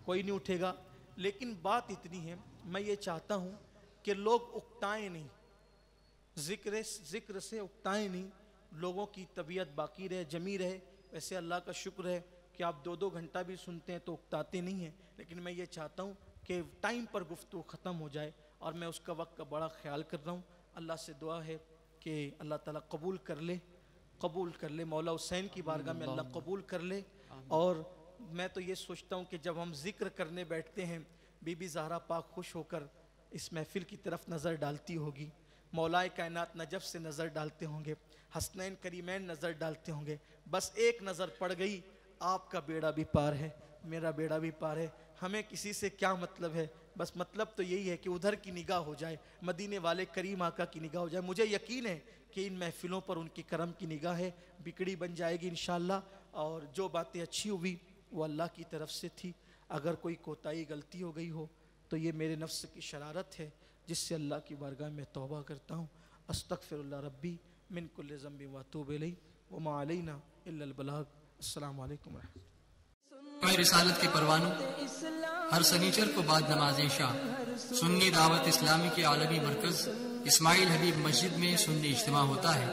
کوئی نہیں اٹھے گا. لیکن بات اتنی ہے، میں یہ چاہتا ہوں کہ لوگ اکتائیں نہیں، ذکر سے اکتائیں نہیں, لوگوں کی طبیعت باقی رہے, جمی رہے. ویسے اللہ کا شکر ہے کہ آپ 2 گھنٹہ بھی سنتے ہیں تو اکتاتے نہیں ہیں, لیکن میں یہ چاہتا ہوں کہ ٹائم پر گفتگو ختم ہو جائے, اور میں اس کا وقت کا بڑا خیال کر رہا ہوں. اللہ سے دعا ہے کہ اللہ تعالیٰ قبول کر لے, مولا حسین کی بارگاہ میں اللہ قبول کر لے. اور میں تو یہ سوچتا ہوں کہ جب ہم ذکر کرنے بیٹھتے ہیں, بی بی زہرا پاک خوش ہو کر اس محفل کی طرف نظر ڈالتی ہوگی, مولائے کائنات نجف سے نظر ڈالتے ہوں گے, حسنین کریمین نظر ڈالتے ہوں گے. بس ایک نظر پڑ گئی, آپ کا بیڑا بھی پار ہے, میرا بیڑا بھی پار ہے. ہمیں کسی سے کیا مطلب ہے, بس مطلب تو یہی ہے کہ ادھر کی نگاہ ہو جائے, مدینے والے کریم آقا کی نگاہ ہو جائے. مجھے یقین ہے کہ ان محفلوں پر ان کی کرم کی نگاہ ہے, بگڑی بن جائے گی انشاءاللہ. اور جو باتیں اچھی ہوئی وہ اللہ کی طرف سے تھی. اگر کوئی کوتاہی غلطی ہو گئی ہو تو یہ میرے نفس کی شرارت ہے, جس سے اللہ کی بارگاہ میں توبہ کرتا ہوں. استغفر اللہ ربی من کل ذنب واتوب الیہ وما علینا الا البلاغ. السلام علیکم ورحمۃ اللہ. رسالت کے پروانوں ہر سنیچر کو بعد نماز عشاء سنی دعوت اسلامی کے عالمی مرکز اسماعیل حبیب مسجد میں سنی اجتماع ہوتا ہے.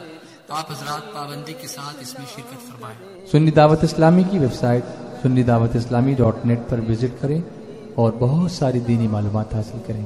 آپ حضرات پابندی کے ساتھ اس میں شرکت فرمائیں. سنی دعوت اسلامی کی ویب سائٹ sunnidawatisllami.net پر وزٹ کریں اور بہت ساری دینی معلومات حاصل کریں.